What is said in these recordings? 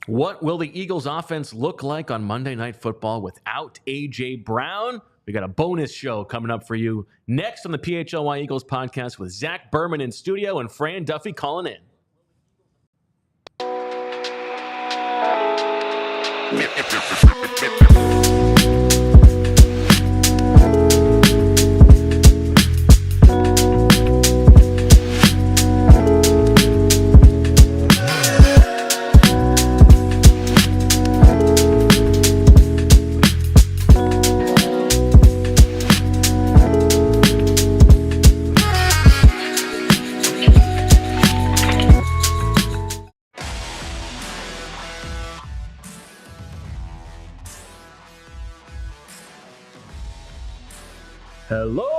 What will the Eagles offense look like on Monday Night Football without A.J. Brown? We got a bonus show coming up for you next on the PHLY Eagles podcast with Zach Berman in studio and Fran Duffy calling in. Hello,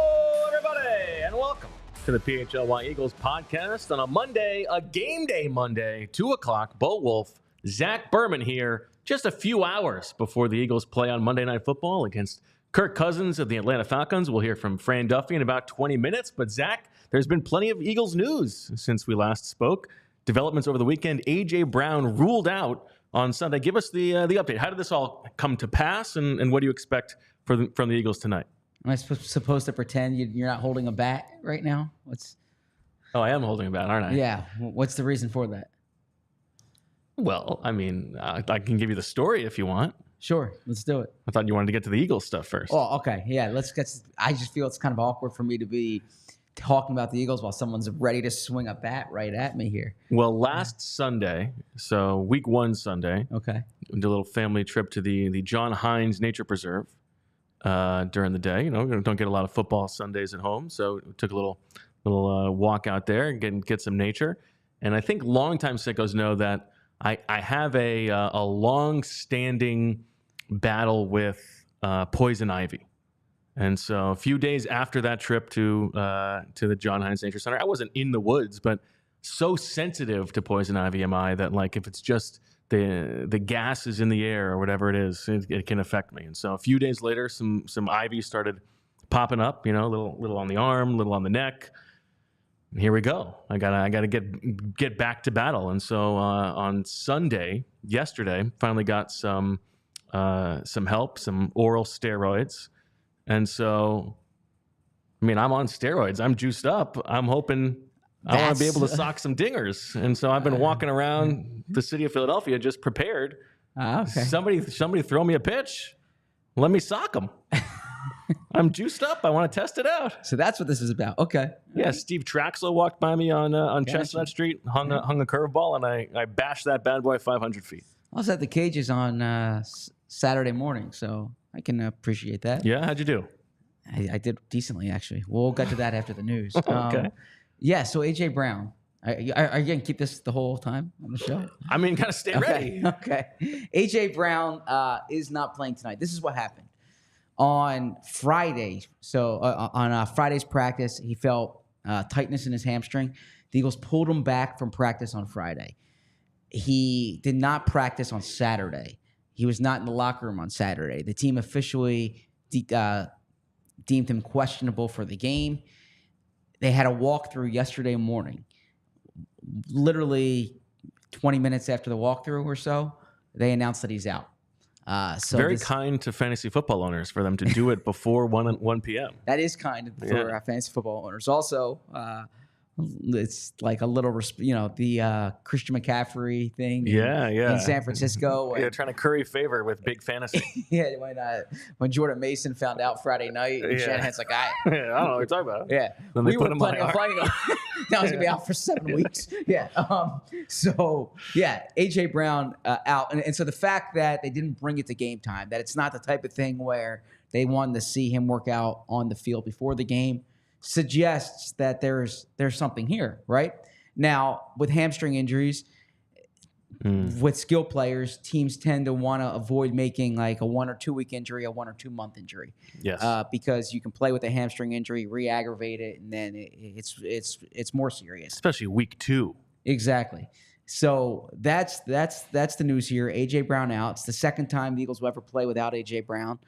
everybody, and welcome to the PHLY Eagles podcast on a Monday, a game day Monday, 2 o'clock. Bo Wulf, Zach Berman here, just a few hours before the Eagles play on Monday Night Football against Kirk Cousins of the Atlanta Falcons. We'll hear from Fran Duffy in about 20 minutes. But, Zach, there's been plenty of Eagles news since we last spoke. Developments over the weekend. A.J. Brown ruled out on Sunday. Give us the update. How did this all come to pass, and what do you expect from the Eagles tonight? Am I supposed to pretend you're not holding a bat right now? Oh, I am holding a bat, aren't I? Yeah. What's the reason for that? Well, I mean, I can give you the story if you want. Sure, let's do it. I thought you wanted to get to the Eagles stuff first. Oh, okay. Yeah, let's get. I just feel it's kind of awkward for me to be talking about the Eagles while someone's ready to swing a bat right at me here. Well, last Sunday, so week 1 Sunday, okay, we did a little family trip to the John Hines Nature Preserve. During the day, you know, we don't get a lot of football Sundays at home, so we took a little walk out there and get some nature. And I think longtime sickos know that I have a long-standing battle with poison ivy. And so a few days after that trip to the John Hines Nature Center, I wasn't in the woods, but so sensitive to poison ivy am I that, like, if it's just the gas is in the air or whatever it is, it can affect me. And so a few days later, some ivy started popping up, you know, a little on the arm, a little on the neck. And here we go. I gotta get back to battle. And so on Sunday, yesterday, finally got some help, some oral steroids. And so, I mean, I'm on steroids. I'm juiced up. I'm hoping I want to be able to sock some dingers. And so I've been walking around the city of Philadelphia just prepared. Okay. Somebody throw me a pitch. Let me sock them. I'm juiced up. I want to test it out. So that's what this is about. Okay. Yeah, Steve Traxler walked by me on Chestnut Street, hung a curveball, and I bashed that bad boy 500 feet. I was at the cages on Saturday morning, so I can appreciate that. Yeah, how'd you do? I did decently, actually. We'll get to that after the news. Okay. Yeah, so A.J. Brown. Are you going to keep this the whole time on the show? I mean, kind of stay ready. Okay. A.J. Brown is not playing tonight. This is what happened. On Friday, on Friday's practice, he felt tightness in his hamstring. The Eagles pulled him back from practice on Friday. He did not practice on Saturday. He was not in the locker room on Saturday. The team officially deemed him questionable for the game. They had a walkthrough yesterday morning. Literally 20 minutes after the walkthrough or so, they announced that he's out. Very kind to fantasy football owners for them to do it before 1 p.m. That is kind for fantasy football owners. Also, it's like a little, the Christian McCaffrey thing. In San Francisco. Yeah, trying to curry favor with big fantasy. Yeah, when Jordan Mason found out Friday night, and Shanahan's like, I don't know what you're talking about. Yeah, then we were planning on now he's gonna be out for 7 weeks. Yeah. A.J. Brown out, and so the fact that they didn't bring it to game time, that it's not the type of thing where they wanted to see him work out on the field before the game, suggests that there's something here, right? Now, with hamstring injuries, with skill players, teams tend to want to avoid making like a 1 or 2 week injury, a 1 or 2 month injury. Yes. Because you can play with a hamstring injury, re-aggravate it, and then it's more serious. Especially week 2. Exactly. So that's the news here. A.J. Brown out. It's the second time the Eagles will ever play without A.J. Brown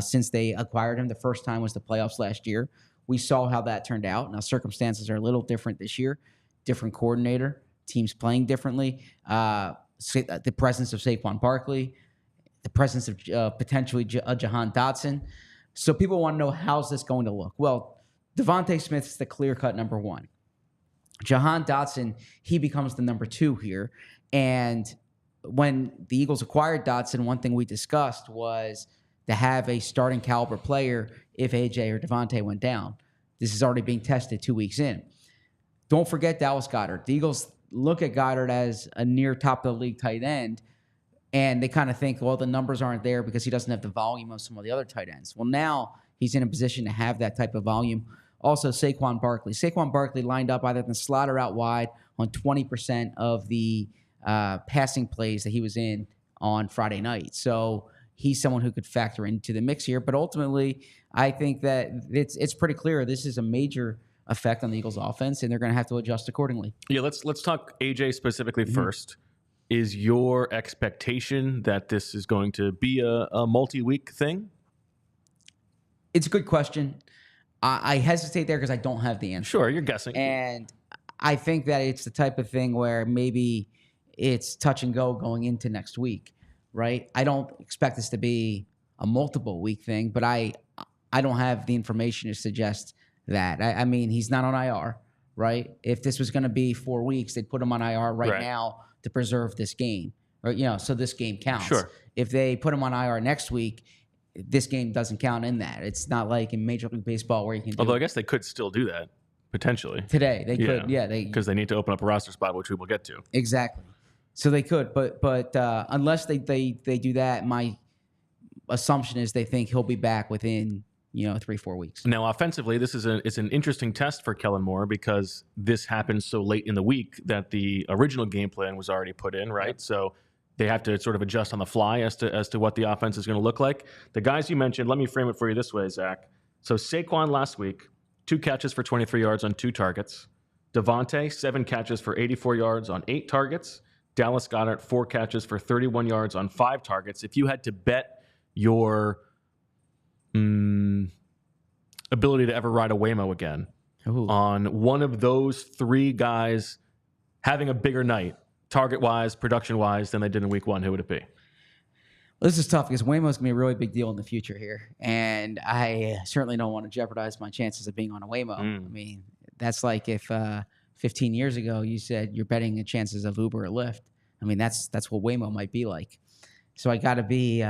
since they acquired him. The first time was the playoffs last year. We saw how that turned out. Now, circumstances are a little different this year. Different coordinator, teams playing differently. the presence of Saquon Barkley, the presence of potentially Jahan Dotson. So people want to know, how's this going to look? Well, Devontae Smith's the clear-cut number one. Jahan Dotson, he becomes the number two here. And when the Eagles acquired Dotson, one thing we discussed was to have a starting caliber player if AJ or Devontae went down. This is already being tested 2 weeks in. Don't forget Dallas Goedert. The Eagles look at Goddard as a near top of the league tight end, and they kind of think, well, the numbers aren't there because he doesn't have the volume of some of the other tight ends. Well, now he's in a position to have that type of volume. Also, Saquon Barkley. Saquon Barkley lined up either in the slot or out wide on 20% of the passing plays that he was in on Friday night. So he's someone who could factor into the mix here. But ultimately, I think that it's pretty clear this is a major effect on the Eagles' offense, and they're going to have to adjust accordingly. Yeah, let's talk AJ specifically first. Is your expectation that this is going to be a multi-week thing? It's a good question. I hesitate there because I don't have the answer. Sure, you're guessing. And I think that it's the type of thing where maybe it's touch and go going into next week, right? I don't expect this to be a multiple week thing, but I don't have the information to suggest that. I mean, he's not on IR, right? If this was going to be 4 weeks, they'd put him on IR right now to preserve this game, or so this game counts. Sure. If they put him on IR next week, this game doesn't count in that. It's not like in Major League Baseball where you can. Although I guess they could still do that potentially today. They could, because they need to open up a roster spot, which we will get to. Exactly. So they could, but unless they do that, my assumption is they think he'll be back within 3-4 weeks. Now, offensively, this is it's an interesting test for Kellen Moore because this happened so late in the week that the original game plan was already put in, right? Yep. So they have to sort of adjust on the fly as to what the offense is going to look like. The guys you mentioned, let me frame it for you this way, Zach. So Saquon last week, 2 catches for 23 yards on 2 targets. Devontae, 7 catches for 84 yards on 8 targets. Dallas Goedert, 4 catches for 31 yards on 5 targets. If you had to bet your ability to ever ride a Waymo again on one of those 3 guys having a bigger night, target-wise, production-wise, than they did in week 1, who would it be? Well, this is tough because Waymo is going to be a really big deal in the future here. And I certainly don't want to jeopardize my chances of being on a Waymo. I mean, that's like if 15 years ago you said you're betting the chances of Uber or Lyft. I mean, that's what Waymo might be like. So I got to be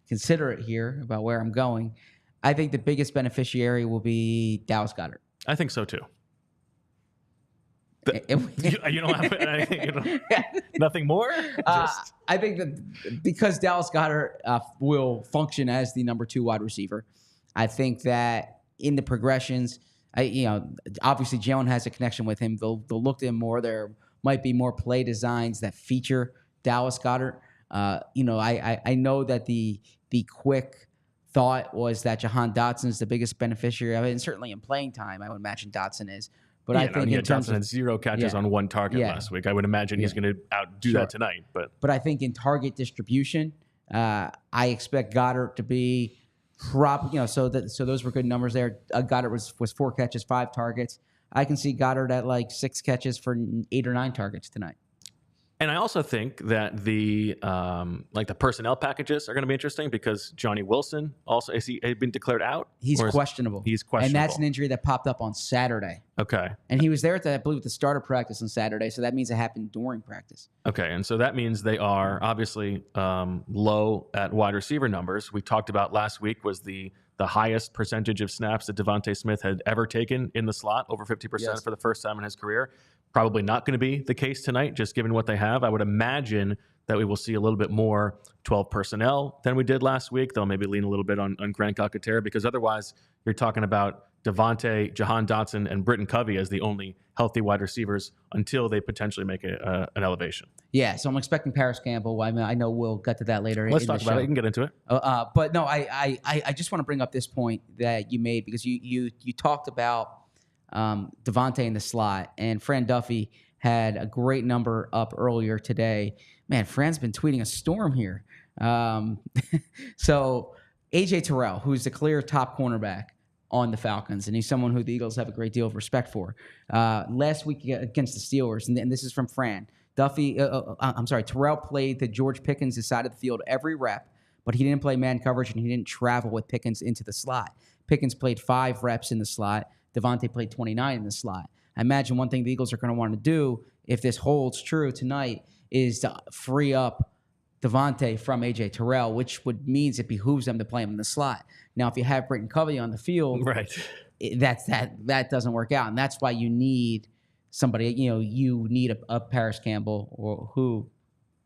considerate here about where I'm going. I think the biggest beneficiary will be Dallas Goedert. I think so too. You don't have anything, nothing more? I think that because Dallas Goedert will function as the number 2 wide receiver, I think that in the progressions, obviously Jalen has a connection with him. They'll look to him more. There might be more play designs that feature Dallas Goedert. I know that the quick thought was that Jahan Dotson is the biggest beneficiary of it, and certainly in playing time, I would imagine Dotson is. But I think in terms Dotson had 0 catches on 1 target last week. I would imagine he's going to outdo that tonight. But I think in target distribution, I expect Goddard to be so those were good numbers there. Goddard was 4 catches, 5 targets. I can see Goddard at like 6 catches for 8 or 9 targets tonight. And I also think that the personnel packages are going to be interesting because Johnny Wilson also has he been declared out? He's questionable. He's questionable, and that's an injury that popped up on Saturday. Okay, and he was there I believe, at the starter practice on Saturday, so that means it happened during practice. Okay, and so that means they are obviously low at wide receiver numbers. We talked about last week was the highest percentage of snaps that Devontae Smith had ever taken in the slot, over 50% for the first time in his career. Probably not going to be the case tonight, just given what they have. I would imagine that we will see a little bit more 12 personnel than we did last week. They'll maybe lean a little bit on Grant Calcaterra because otherwise you're talking about Devontae, Jahan Dotson, and Britton Covey as the only healthy wide receivers until they potentially make an elevation. Yeah, so I'm expecting Paris Campbell. I know we'll get to that later. Let's talk about it. You can get into it. But no, I just want to bring up this point that you made because you talked about Devontae in the slot, and Fran Duffy had a great number up earlier today. Man, Fran's been tweeting a storm here. So AJ Terrell, who's the clear top cornerback on the Falcons, and he's someone who the Eagles have a great deal of respect for. Last week against the Steelers, and this is from Fran, Terrell played the George Pickens' side of the field every rep, but he didn't play man coverage and he didn't travel with Pickens into the slot. Pickens played 5 reps in the slot. Devontae played 29 in the slot. I imagine one thing the Eagles are going to want to do, if this holds true tonight, is to free up Devontae from A.J. Terrell, which means it behooves them to play him in the slot. Now, if you have Britton Covey on the field, right, that doesn't work out, and that's why you need somebody. You need a Paris Campbell, or who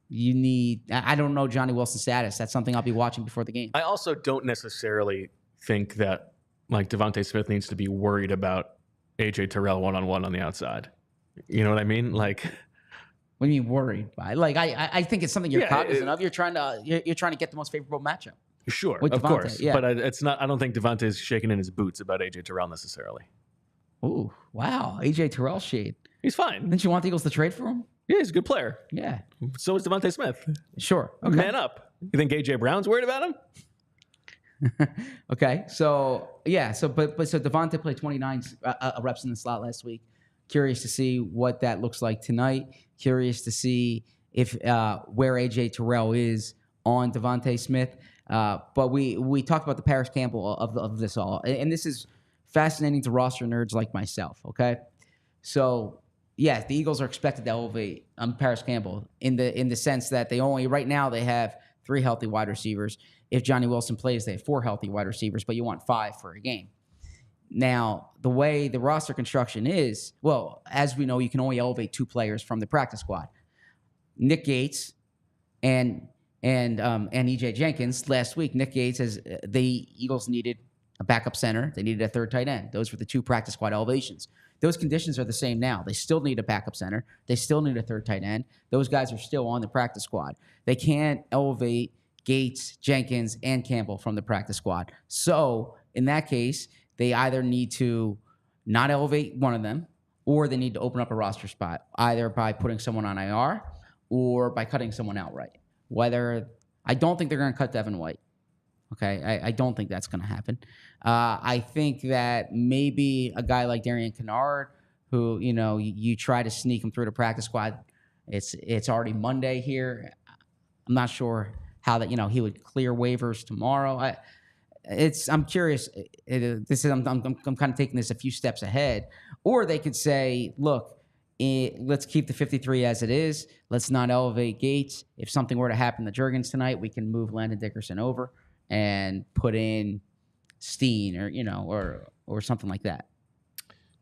you need. I don't know Johnny Wilson's status. That's something I'll be watching before the game. I also don't necessarily think that like Devontae Smith needs to be worried about A.J. Terrell one-on-one on the outside. You know what I mean? Like, what do you mean worried by? Like, I think it's something you're cognizant of. You're trying to get the most favorable matchup. Sure, with of Devontae, course. yeah. But it's not. I don't think Devontae's shaking in his boots about A.J. Terrell necessarily. Ooh, wow. A.J. Terrell shade. He's fine. Didn't you want the Eagles to trade for him? Yeah, he's a good player. Yeah. So is Devontae Smith. Sure. Okay. Man up. You think A.J. Brown's worried about him? Okay. So Devontae played 29 reps in the slot last week. Curious to see what that looks like tonight. Curious to see if where A.J. Terrell is on Devontae Smith. But we talked about the Paris Campbell of this all, and this is fascinating to roster nerds like myself. Okay, so yeah, the Eagles are expected to elevate Paris Campbell in the sense that right now they have 3 healthy wide receivers. If Johnny Wilson plays, they have 4 healthy wide receivers, but you want 5 for a game. Now, the way the roster construction is, well, as we know, you can only elevate 2 players from the practice squad. Nick Gates and E.J. Jenkins. Last week, Nick Gates the Eagles needed a backup center. They needed a 3rd tight end. Those were the 2 practice squad elevations. Those conditions are the same now. They still need a backup center. They still need a 3rd tight end. Those guys are still on the practice squad. They can't elevate Gates, Jenkins, and Campbell from the practice squad. So in that case, they either need to not elevate one of them, or they need to open up a roster spot, either by putting someone on IR or by cutting someone outright. I don't think they're going to cut Devin White. Okay, I don't think that's going to happen. I think that maybe a guy like Darian Kennard, who you try to sneak him through the practice squad. It's already Monday here. I'm not sure how that he would clear waivers tomorrow. I'm curious. I'm kind of taking this a few steps ahead, or they could say, look, let's keep the 53 as it is. Let's not elevate Gates. If something were to happen to Juergens tonight, we can move Landon Dickerson over and put in Steen or something like that.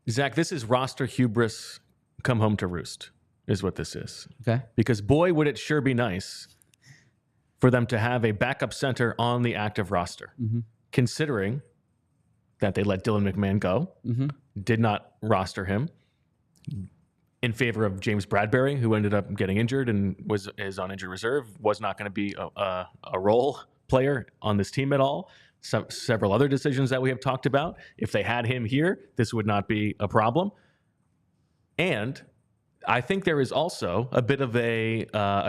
Zach, this is roster hubris come home to roost, is what this is. Okay. Because boy, would it sure be nice for them to have a backup center on the active roster, considering that they let Dylan McMahon go, did not roster him in favor of James Bradbury, who ended up getting injured and is on injured reserve, was not going to be a role player on this team at all. Several other decisions that we have talked about. If they had him here, this would not be a problem. And I think there is also a bit of a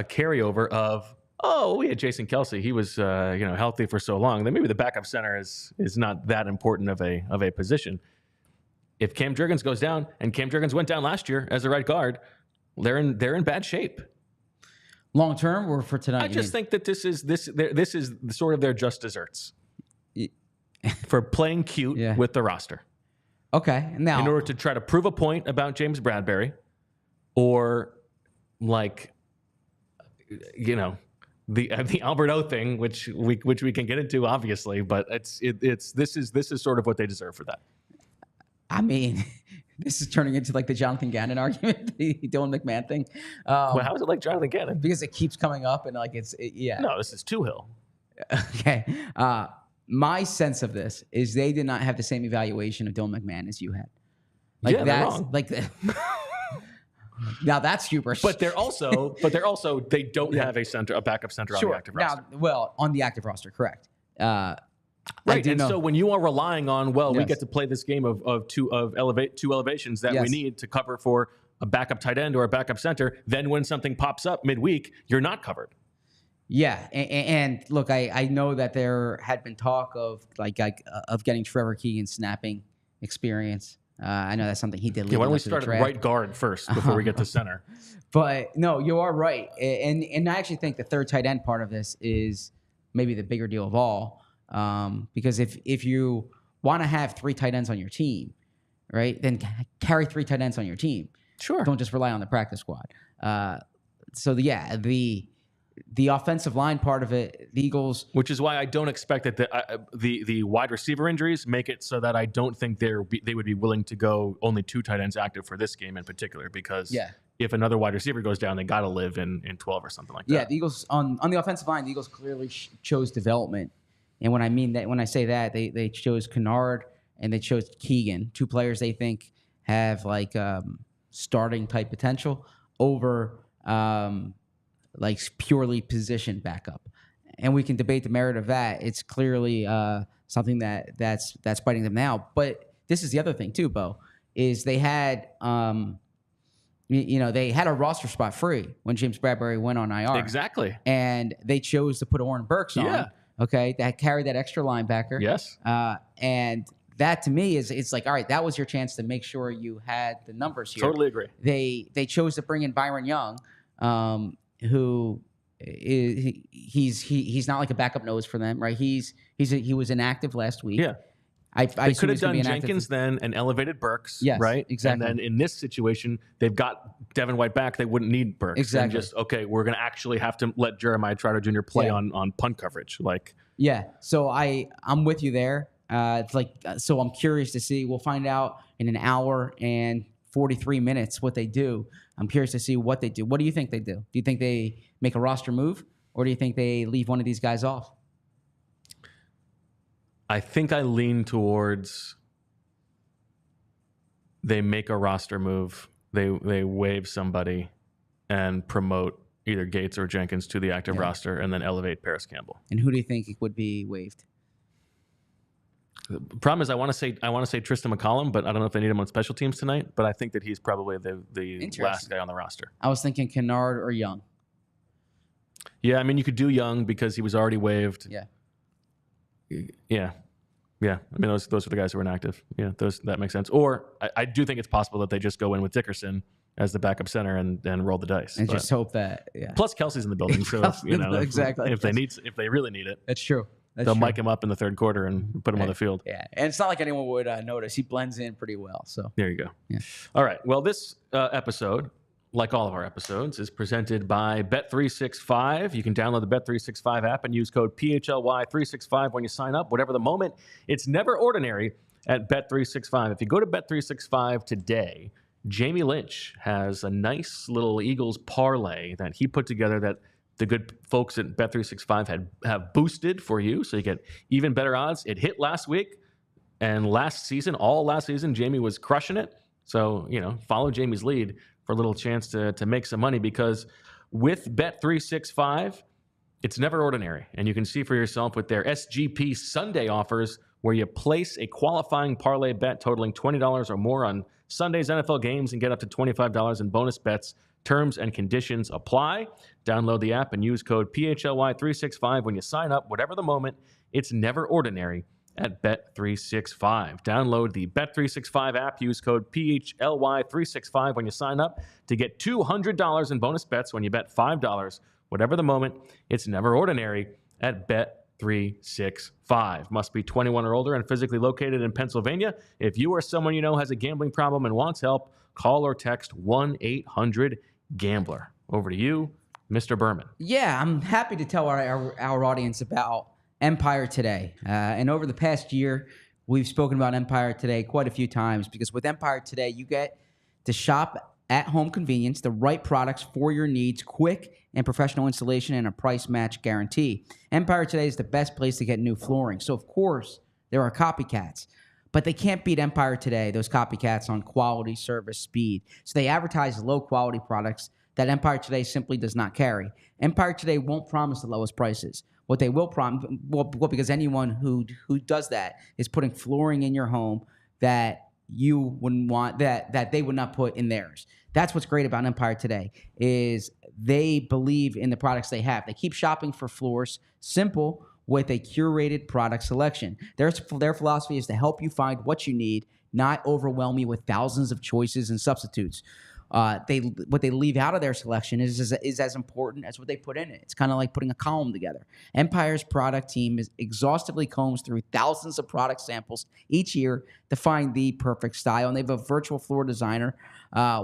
carryover of, we had Jason Kelce. He was healthy for so long. Then maybe the backup center is not that important of a position. If Cam Juergens goes down, and Cam Juergens went down last year as a right guard, they're in bad shape. Long term or for tonight? I just think that this is sort of their just desserts for playing cute with the roster. Okay, now in order to try to prove a point about James Bradbury, or the Albert O thing, which we can get into obviously, but this is sort of what they deserve for that. I mean, this is turning into like the Jonathan Gannon argument, the Dylan McMahon thing. Well, how is it like Jonathan Gannon? Because it keeps coming up and No, this is Tuhill. Okay. My sense of this is they did not have the same evaluation of Dylan McMahon as you had. They're wrong. Now that's hubris. But they're also they don't have a backup center on the active roster. Now, on the active roster, correct. Right, and so when you are relying on, we get to play this game of two elevations that we need to cover for a backup tight end or a backup center, then when something pops up midweek, you're not covered. Yeah, and look, I know that there had been talk of of getting Trevor Keegan snapping experience. I know that's something he did. Yeah, why don't we up to the start at draft. right guard first before we get to center? But no, you are right, and I actually think the third tight end part of this is maybe the bigger deal of all, because if you want to have 3 tight ends on your team, right, then carry 3 tight ends on your team. Sure. Don't just rely on the practice squad. The offensive line part of it, the Eagles, which is why I don't expect that the wide receiver injuries make it so that I don't think they would be willing to go only 2 tight ends active for this game in particular, because if another wide receiver goes down, they got to live in 12 or something like that. Yeah, the Eagles on the offensive line, the Eagles clearly chose development, and when I say that, they chose Kennard and they chose Keegan, 2 players they think have like starting type potential over like purely position backup, and we can debate the merit of that. It's clearly something that's biting them now. But this is the other thing too, Bo, is they had they had a roster spot free when James Bradbury went on IR. Exactly, and they chose to put Oren Burks on. Yeah. Okay, that carried that extra linebacker. Yes, and that to me it's like, all right, that was your chance to make sure you had the numbers here. Totally agree. They chose to bring in Byron Young. Who is he's not like a backup nose for them, right? He was inactive last week. Yeah, they could have done Jenkins then and elevated Burks. Yes, right, exactly. And then in this situation, they've got Devin White back. They wouldn't need Burks. Exactly. And just we're going to actually have to let Jeremiah Trotter Jr. play on punt coverage. So I'm with you there. It's like, so I'm curious to see. We'll find out in an hour and 43 minutes what they do. I'm curious to see what they do. What do you think they do? Do you think they make a roster move, or do you think they leave one of these guys off? I think I lean towards they make a roster move. They waive somebody and promote either Gates or Jenkins to the active roster, and then elevate Paris Campbell. And who do you think would be waived? The problem is I want to say Tristan McCollum, but I don't know if they need him on special teams tonight. But I think that he's probably the last guy on the roster. I was thinking Kennard or Young. Yeah, I mean you could do Young because he was already waived. Yeah. I mean those are the guys who are inactive. Yeah, that makes sense. Or I do think it's possible that they just go in with Dickerson as the backup center and roll the dice and just hope that. Yeah. Plus Kelsey's in the building, so exactly. if they really need it, that's true. They'll mic him up in the third quarter and put him on the field. Yeah, and it's not like anyone would notice. He blends in pretty well. So there you go. Yeah. All right. Well, this episode, like all of our episodes, is presented by Bet365. You can download the Bet365 app and use code PHLY365 when you sign up. Whatever the moment, it's never ordinary at Bet365. If you go to Bet365 today, Jamie Lynch has a nice little Eagles parlay that he put together that the good folks at Bet365 have boosted for you, so you get even better odds. It hit last week, and all last season, Jamie was crushing it. So, follow Jamie's lead for a little chance to make some money, because with Bet365, it's never ordinary. And you can see for yourself with their SGP Sunday offers, where you place a qualifying parlay bet totaling $20 or more on Sunday's NFL games and get up to $25 in bonus bets. Terms and conditions apply. Download the app and use code PHLY365 when you sign up. Whatever the moment, it's never ordinary at Bet365. Download the Bet365 app. Use code PHLY365 when you sign up to get $200 in bonus bets when you bet $5. Whatever the moment, it's never ordinary at Bet365. Must be 21 or older and physically located in Pennsylvania. If you or someone you know has a gambling problem and wants help, call or text 1-800-GAMBLER. Over to you, Mr. Berman. Yeah, I'm happy to tell our audience about Empire Today. And over the past year, we've spoken about Empire Today quite a few times, because with Empire Today, you get to shop at home convenience, the right products for your needs, quick and professional installation, and a price match guarantee. Empire Today is the best place to get new flooring. So, of course, there are copycats. But they can't beat Empire Today, those copycats, on quality, service, speed. So they advertise low-quality products that Empire Today simply does not carry. Empire Today won't promise the lowest prices. What they will promise, because anyone who does that is putting flooring in your home that you wouldn't want, that they would not put in theirs. That's what's great about Empire Today, is they believe in the products they have. They keep shopping for floors simple, with a curated product selection. Their philosophy is to help you find what you need, not overwhelm you with thousands of choices and substitutes. What they leave out of their selection is as important as what they put in it. It's kind of like putting a column together. Empire's product team is exhaustively combs through thousands of product samples each year to find the perfect style, and they have a virtual floor designer,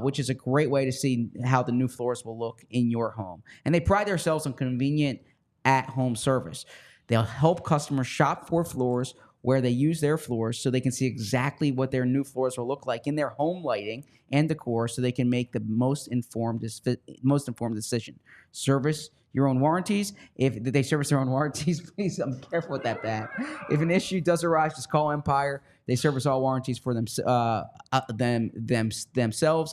which is a great way to see how the new floors will look in your home. And they pride themselves on convenient at-home service. They'll help customers shop for floors where they use their floors so they can see exactly what their new floors will look like in their home lighting and decor so they can make the most informed decision. Service your own warranties. If they service their own warranties, please, I'm careful with that bad. If an issue does arise, just call Empire. They service all warranties for themselves,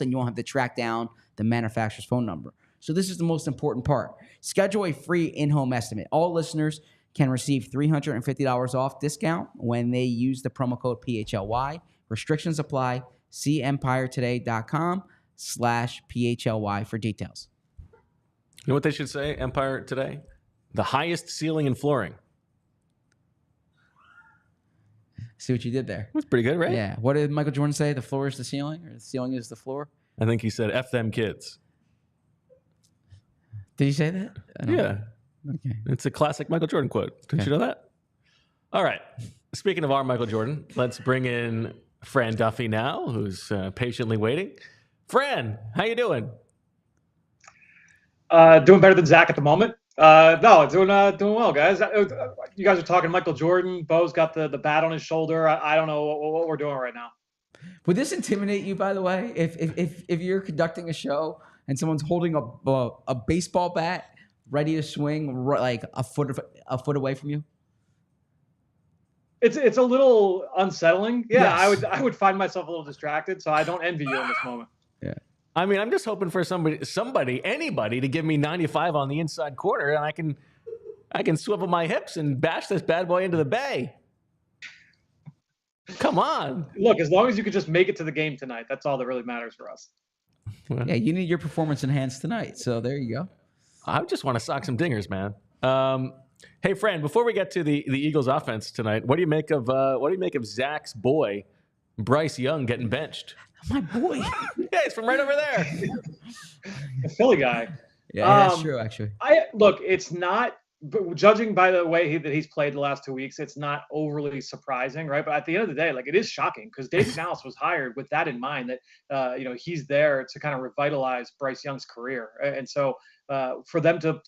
and you won't have to track down the manufacturer's phone number. So this is the most important part. Schedule a free in-home estimate. All listeners can receive $350 off discount when they use the promo code PHLY. Restrictions apply. See EmpireToday.com/PHLY for details. You know what they should say, Empire Today? The highest ceiling and flooring. See what you did there. That's pretty good, right? Yeah. What did Michael Jordan say? The floor is the ceiling, or the ceiling is the floor? I think he said, F them kids. Did he say that? Yeah. Okay. It's a classic Michael Jordan quote. Didn't you know that? All right. Speaking of our Michael Jordan, let's bring in Fran Duffy now, who's patiently waiting. Fran, how you doing? Doing better than Zach at the moment. No, doing well, guys. You guys are talking Michael Jordan. Bo's got the bat on his shoulder. I don't know what we're doing right now. Would this intimidate you, by the way, if you're conducting a show and someone's holding a baseball bat ready to swing like a foot away from you? It's a little unsettling. Yeah, Yes. I would find myself a little distracted, so I don't envy you in this moment. Yeah. I mean, I'm just hoping for anybody to give me 95 on the inside corner, and I can swivel my hips and bash this bad boy into the bay. Come on. Look, as long as you could just make it to the game tonight, that's all that really matters for us. Yeah, you need your performance enhanced tonight. So there you go. I just want to sock some dingers, man. Hey, Fran, before we get to the Eagles offense tonight, what do you make of Zach's boy, Bryce Young, getting benched? My boy. Yeah, he's from right over there. The Philly guy. Yeah, that's true, actually. Look, it's not, but judging by the way that he's played the last 2 weeks, it's not overly surprising, right? But at the end of the day, like, it is shocking because Dave Canales was hired with that in mind, that he's there to kind of revitalize Bryce Young's career, and so for them to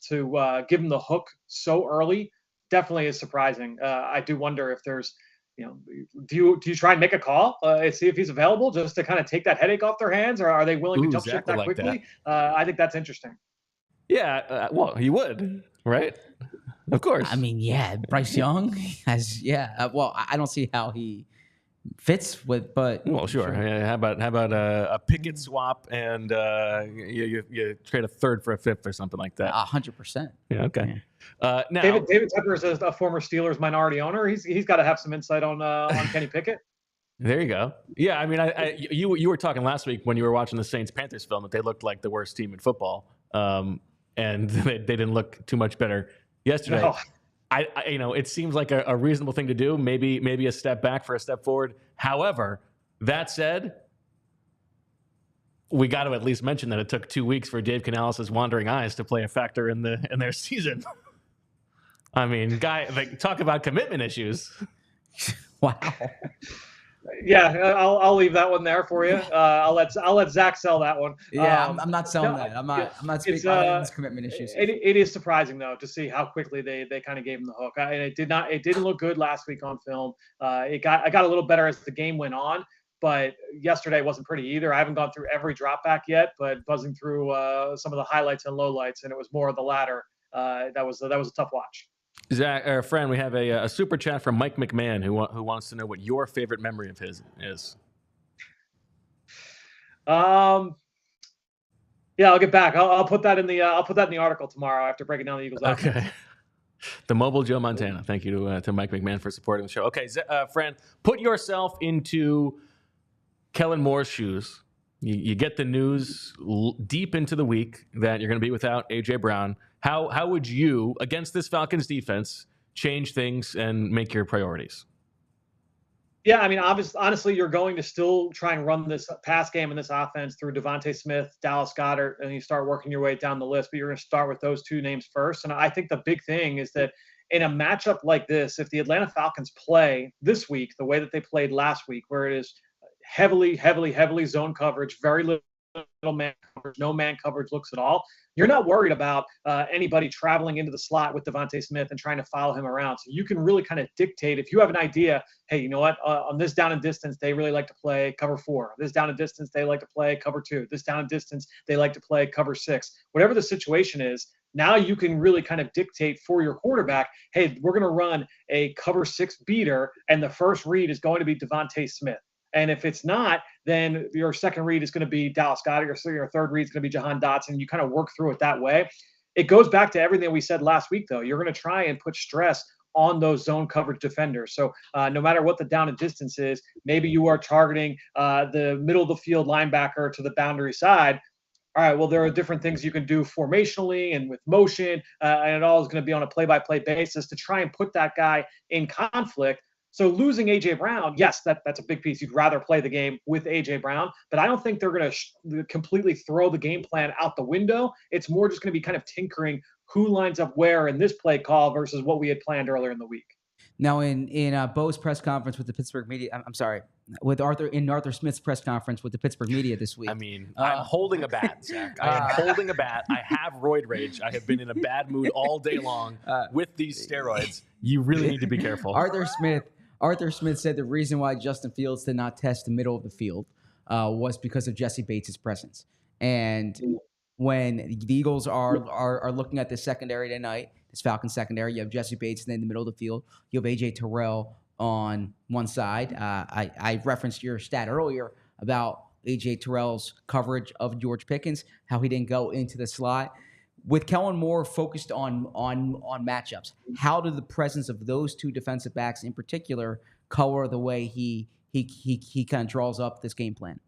give him the hook so early definitely is surprising. I do wonder if there's, do you try and make a call and see if he's available just to kind of take that headache off their hands, or are they willing to jump ship that quickly? I think that's interesting. Yeah, well, he would, right? Of course. I mean, yeah, Bryce Young has, well, I don't see how he fits with, but well, sure. Yeah, how about a Pickett swap and you trade a third for a fifth or something like that? 100%. Yeah, okay. Now David Tepper is a former Steelers minority owner. He's got to have some insight on Kenny Pickett. There you go. Yeah, I mean, you were talking last week when you were watching the Saints-Panthers film that they looked like the worst team in football, and they didn't look too much better yesterday. No. It seems like a reasonable thing to do. Maybe a step back for a step forward. However, that said, we got to at least mention that it took 2 weeks for Dave Canales' wandering eyes to play a factor in their season. I mean, talk about commitment issues. Wow. Yeah, I'll leave that one there for you. I'll let Zach sell that one. Yeah, I'm not selling that. I'm not speaking about his commitment issues. It is surprising though to see how quickly they kind of gave him the hook. And it didn't look good last week on film. It got a little better as the game went on, but yesterday wasn't pretty either. I haven't gone through every drop back yet, but buzzing through some of the highlights and lowlights, and it was more of the latter. That was a tough watch. Zach, our friend, we have a super chat from Mike McMahon who wants to know what your favorite memory of his is. Yeah, I'll get back. I'll put that in the article tomorrow after breaking down the Eagles. Okay. The mobile Joe Montana. Thank you to Mike McMahon for supporting the show. Okay, Fran, put yourself into Kellen Moore's shoes. You get the news deep into the week that you're going to be without A.J. Brown. How would you, against this Falcons defense, change things and make your priorities? Yeah, I mean, honestly, you're going to still try and run this pass game and this offense through Devontae Smith, Dallas Goedert, and you start working your way down the list. But you're going to start with those two names first. And I think the big thing is that in a matchup like this, if the Atlanta Falcons play this week the way that they played last week, where it is heavily zone coverage, very little man coverage, no man coverage looks at all, you're not worried about anybody traveling into the slot with Devontae Smith and trying to follow him around. So you can really kind of dictate if you have an idea, hey, you know what, on this down and distance, they really like to play cover 4. This down and distance, they like to play cover 2. This down and distance, they like to play cover 6. Whatever the situation is, now you can really kind of dictate for your quarterback, hey, we're going to run a cover 6 beater, and the first read is going to be Devontae Smith. And if it's not, then your second read is going to be Dallas Goedert. Your third read is going to be Jahan Dotson. You kind of work through it that way. It goes back to everything we said last week, though. You're going to try and put stress on those zone coverage defenders. So no matter what the down and distance is, maybe you are targeting the middle of the field linebacker to the boundary side. All right, well, there are different things you can do formationally and with motion, and it all is going to be on a play-by-play basis to try and put that guy in conflict. So losing A.J. Brown, yes, that's a big piece. You'd rather play the game with A.J. Brown, but I don't think they're going to completely throw the game plan out the window. It's more just going to be kind of tinkering who lines up where in this play call versus what we had planned earlier in the week. Now, in Bo's press conference with the Pittsburgh media, I'm sorry, with Arthur Smith's press conference with the Pittsburgh media this week. I mean, I'm holding a bat, Zach. I am holding a bat. I have roid rage. I have been in a bad mood all day long with these steroids. You really need to be careful. Arthur Smith said the reason why Justin Fields did not test the middle of the field was because of Jesse Bates' presence. And when the Eagles are looking at this secondary tonight, this Falcons secondary, you have Jesse Bates in the middle of the field. You have A.J. Terrell on one side. I referenced your stat earlier about A.J. Terrell's coverage of George Pickens, how he didn't go into the slot. With Kellen Moore focused on matchups, how did the presence of those two defensive backs in particular color the way he kind of draws up this game plan?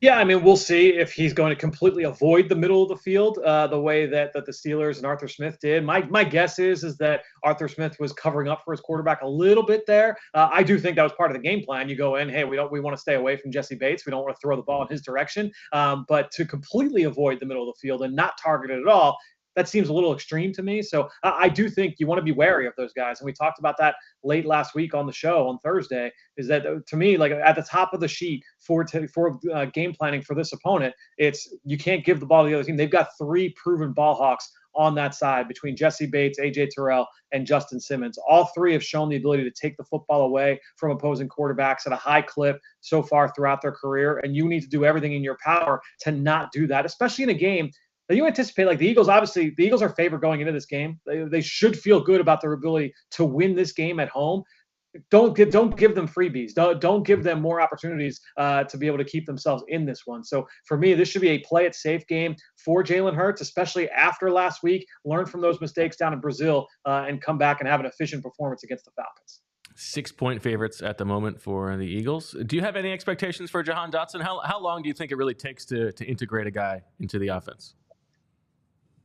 Yeah, I mean, we'll see if he's going to completely avoid the middle of the field the way that the Steelers and Arthur Smith did. My guess is that Arthur Smith was covering up for his quarterback a little bit there. I do think that was part of the game plan. You go in, hey, we want to stay away from Jesse Bates. We don't want to throw the ball in his direction. But to completely avoid the middle of the field and not target it at all, that seems a little extreme to me. So I do think you want to be wary of those guys. And we talked about that late last week on the show on Thursday, is that to me, like at the top of the sheet for game planning for this opponent, it's you can't give the ball to the other team. They've got 3 proven ball hawks on that side between Jesse Bates, A.J. Terrell, and Justin Simmons. All 3 have shown the ability to take the football away from opposing quarterbacks at a high clip so far throughout their career. And you need to do everything in your power to not do that, especially in a game that you anticipate. Like the Eagles, obviously, the Eagles are favored going into this game. They should feel good about their ability to win this game at home. Don't give them freebies. Don't give them more opportunities to be able to keep themselves in this one. So for me, this should be a play it safe game for Jalen Hurts, especially after last week. Learn from those mistakes down in Brazil and come back and have an efficient performance against the Falcons. 6-point favorites at the moment for the Eagles. Do you have any expectations for Jahan Dotson? How long do you think it really takes to integrate a guy into the offense?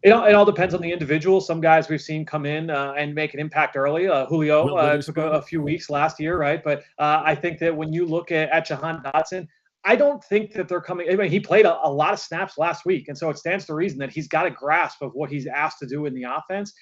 It all depends on the individual. Some guys we've seen come in and make an impact early. Julio took a few weeks last year, right? But I think that when you look at Jahan Dotson, I don't think that they're coming. I mean, he played a lot of snaps last week, and so it stands to reason that he's got a grasp of what he's asked to do in the offense.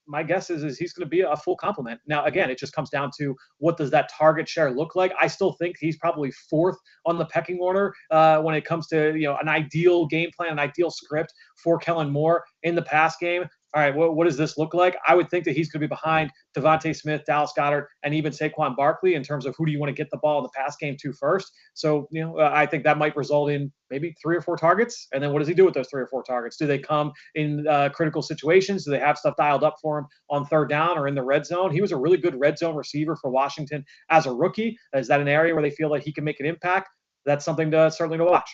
My guess is he's going to be a full complement. Now, again, it just comes down to what does that target share look like. I still think he's probably 4th on the pecking order when it comes to an ideal game plan, an ideal script for Kellen Moore in the pass game. All right, what does this look like? I would think that he's going to be behind Devontae Smith, Dallas Goedert, and even Saquon Barkley in terms of who do you want to get the ball in the pass game to first. So, I think that might result in maybe 3 or 4 targets. And then what does he do with those 3 or 4 targets? Do they come in critical situations? Do they have stuff dialed up for him on 3rd down or in the red zone? He was a really good red zone receiver for Washington as a rookie. Is that an area where they feel like he can make an impact? That's something certainly to watch.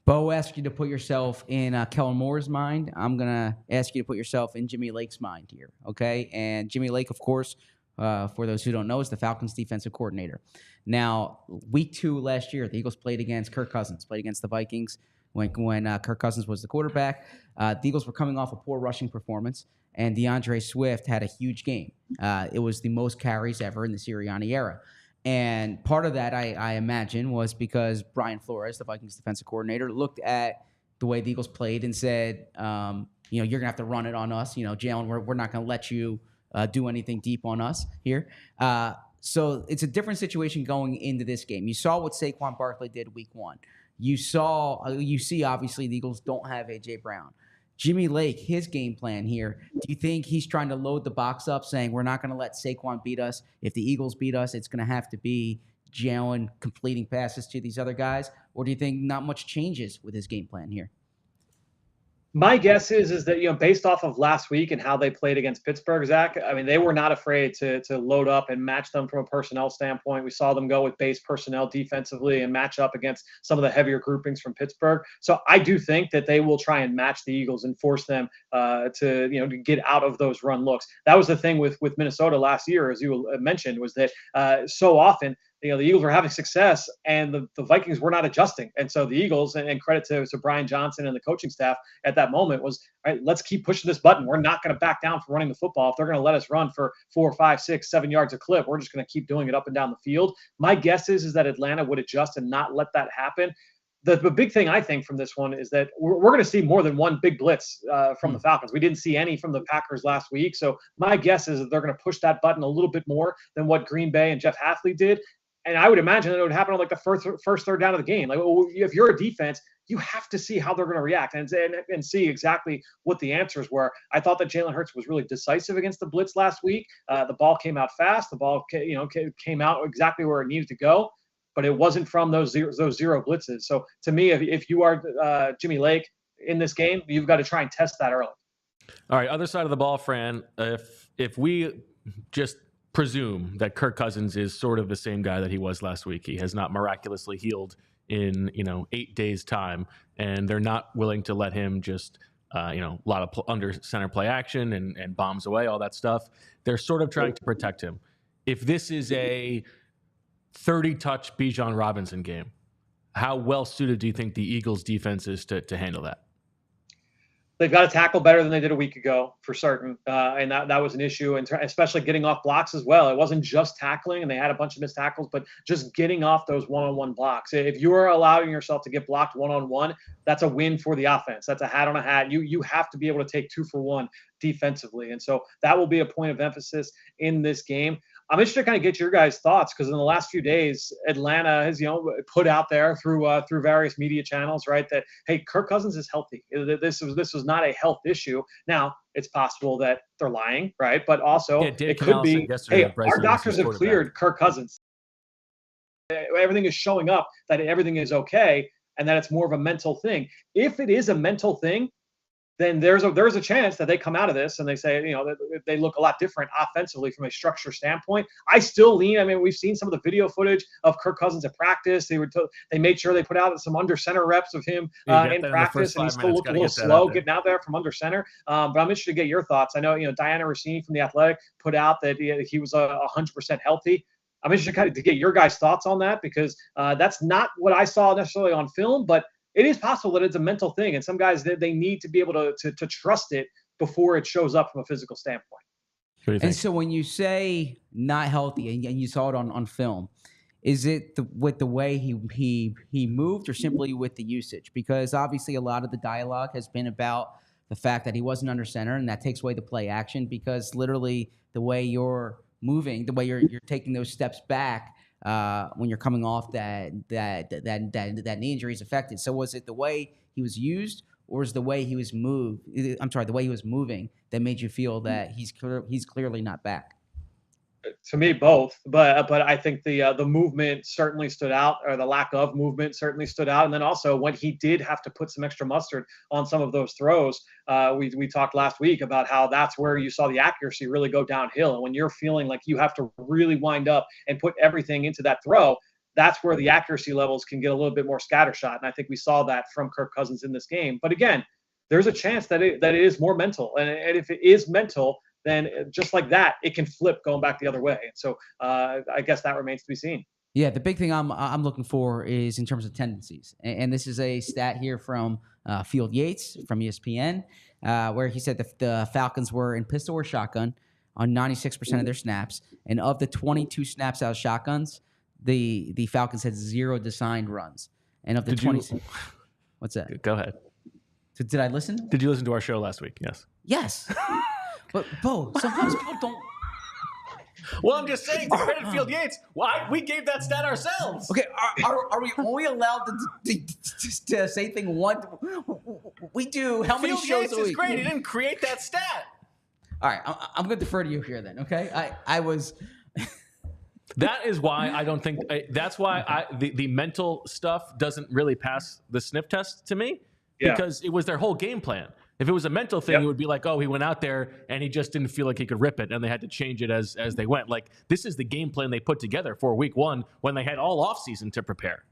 Bo asked you to put yourself in Kellen Moore's mind. I'm going to ask you to put yourself in Jimmy Lake's mind here, okay? And Jimmy Lake, of course, for those who don't know, is the Falcons defensive coordinator. Now, week 2 last year, the Eagles played against Kirk Cousins, played against the Vikings when Kirk Cousins was the quarterback. The Eagles were coming off a poor rushing performance, and DeAndre Swift had a huge game. It was the most carries ever in the Sirianni era. And part of that, I imagine, was because Brian Flores, the Vikings defensive coordinator, looked at the way the Eagles played and said, you're going to have to run it on us. Jalen, we're not going to let you do anything deep on us here. So it's a different situation going into this game. You saw what Saquon Barkley did week 1. You see, obviously, the Eagles don't have A.J. Brown. Jimmy Lake, his game plan here, do you think he's trying to load the box up saying we're not going to let Saquon beat us? If the Eagles beat us, it's going to have to be Jalen completing passes to these other guys? Or do you think not much changes with his game plan here? My guess is that, based off of last week and how they played against Pittsburgh, Zach, I mean, they were not afraid to load up and match them from a personnel standpoint. We saw them go with base personnel defensively and match up against some of the heavier groupings from Pittsburgh. So I do think that they will try and match the Eagles and force them to get out of those run looks. That was the thing with Minnesota last year, as you mentioned, was that so often – the Eagles were having success and the Vikings were not adjusting. And so the Eagles, and credit to Brian Johnson and the coaching staff at that moment, was, all right, let's keep pushing this button. We're not going to back down from running the football. If they're going to let us run for 4, 5, 6, 7 yards a clip, we're just going to keep doing it up and down the field. My guess is that Atlanta would adjust and not let that happen. The big thing I think from this one is that we're going to see more than one big blitz from the Falcons. We didn't see any from the Packers last week. So my guess is that they're going to push that button a little bit more than what Green Bay and Jeff Hafley did. And I would imagine that it would happen on like the first third down of the game. Like, if you're a defense, you have to see how they're going to react and see exactly what the answers were. I thought that Jalen Hurts was really decisive against the blitz last week. The ball came out fast. The ball came out exactly where it needed to go, but it wasn't from those zero blitzes. So to me, if you are Jimmy Lake in this game, you've got to try and test that early. All right, other side of the ball, Fran. If we just presume that Kirk Cousins is sort of the same guy that he was last week. He has not miraculously healed in 8 days' time, and they're not willing to let him just a lot of under center play action and bombs away, all that stuff. They're sort of trying to protect him. If this is a 30-touch Bijan Robinson game, how well suited do you think the Eagles defense is to handle that? They've got to tackle better than they did a week ago, for certain. And that was an issue, and especially getting off blocks as well. It wasn't just tackling, and they had a bunch of missed tackles, but just getting off those one-on-one blocks. If you are allowing yourself to get blocked one-on-one, that's a win for the offense. That's a hat on a hat. You have to be able to take 2 for 1 defensively. And so that will be a point of emphasis in this game. I'm interested to kind of get your guys' thoughts, because in the last few days, Atlanta has, put out there through various media channels, right, that, hey, Kirk Cousins is healthy. This was not a health issue. Now, it's possible that they're lying, right? But also, it could be, hey, our doctors have cleared Kirk Cousins. Everything is showing up that everything is okay, and that it's more of a mental thing. If it is a mental thing, then there's a chance that they come out of this and they say, they look a lot different offensively from a structure standpoint. I still lean. I mean, we've seen some of the video footage of Kirk Cousins at practice. They made sure they put out some under center reps of him in practice, and he still looked a little slow getting out there from under center. But I'm interested to get your thoughts. I know, Diana Rossini from The Athletic put out that he was 100% healthy. I'm interested to get your guys' thoughts on that, because that's not what I saw necessarily on film, but it is possible that it's a mental thing, and some guys, they need to be able to trust it before it shows up from a physical standpoint. And so when you say not healthy, and you saw it on film, is it with the way he moved, or simply with the usage? Because obviously a lot of the dialogue has been about the fact that he wasn't under center, and that takes away the play action, because literally the way you're moving, the way you're taking those steps back, when you're coming off that knee injury is affected. So was it the way he was used, or is the way he was moved? The way he was moving that made you feel that he's clearly not back? To me, both, but I think the movement certainly stood out, or the lack of movement certainly stood out. And then also, when he did have to put some extra mustard on some of those throws, we talked last week about how that's where you saw the accuracy really go downhill. And when you're feeling like you have to really wind up and put everything into that throw, that's where the accuracy levels can get a little bit more scattershot. And I think we saw that from Kirk Cousins in this game. But again, there's a chance that it is more mental, and if it is mental, then just like that, it can flip going back the other way. And so I guess that remains to be seen. Yeah, the big thing I'm looking for is in terms of tendencies. And this is a stat here from Field Yates from ESPN, where he said the Falcons were in pistol or shotgun on 96% of their snaps. And of the 22 snaps out of shotguns, the Falcons had 0 designed runs, and of the 20. What's that? Go ahead. So did I listen? Did you listen to our show last week? Yes. Yes. But Bo, sometimes people don't. Well, I'm just saying, credit Field Yates. Why we gave that stat ourselves? Okay, are we only allowed to say thing one? We do how many Field shows Yates a week? is great. He didn't create that stat. All right, I'm going to defer to you here then. Okay, I was. That is why I don't think. That's why the mental stuff doesn't really pass the sniff test to me, because it was their whole game plan. If it was a mental thing, it would be like, oh, he went out there and he just didn't feel like he could rip it, and they had to change it as they went. Like, this is the game plan they put together for week 1 when they had all offseason to prepare.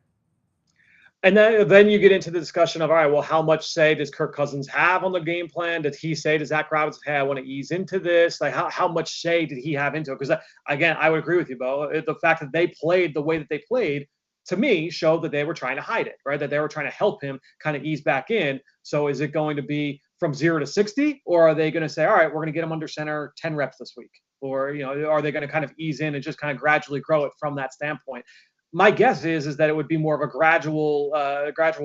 And then you get into the discussion of, all right, well, how much say does Kirk Cousins have on the game plan? Did he say to Zach Robinson, hey, I want to ease into this? Like, how much say did he have into it? Because, again, I would agree with you, Bo. The fact that they played the way that they played, to me, showed that they were trying to hide it, right? That they were trying to help him kind of ease back in. So is it going to be from 0 to 60, or are they going to say, all right, we're going to get him under center 10 reps this week? Or, are they going to kind of ease in and just kind of gradually grow it from that standpoint? My guess is that it would be more of a gradual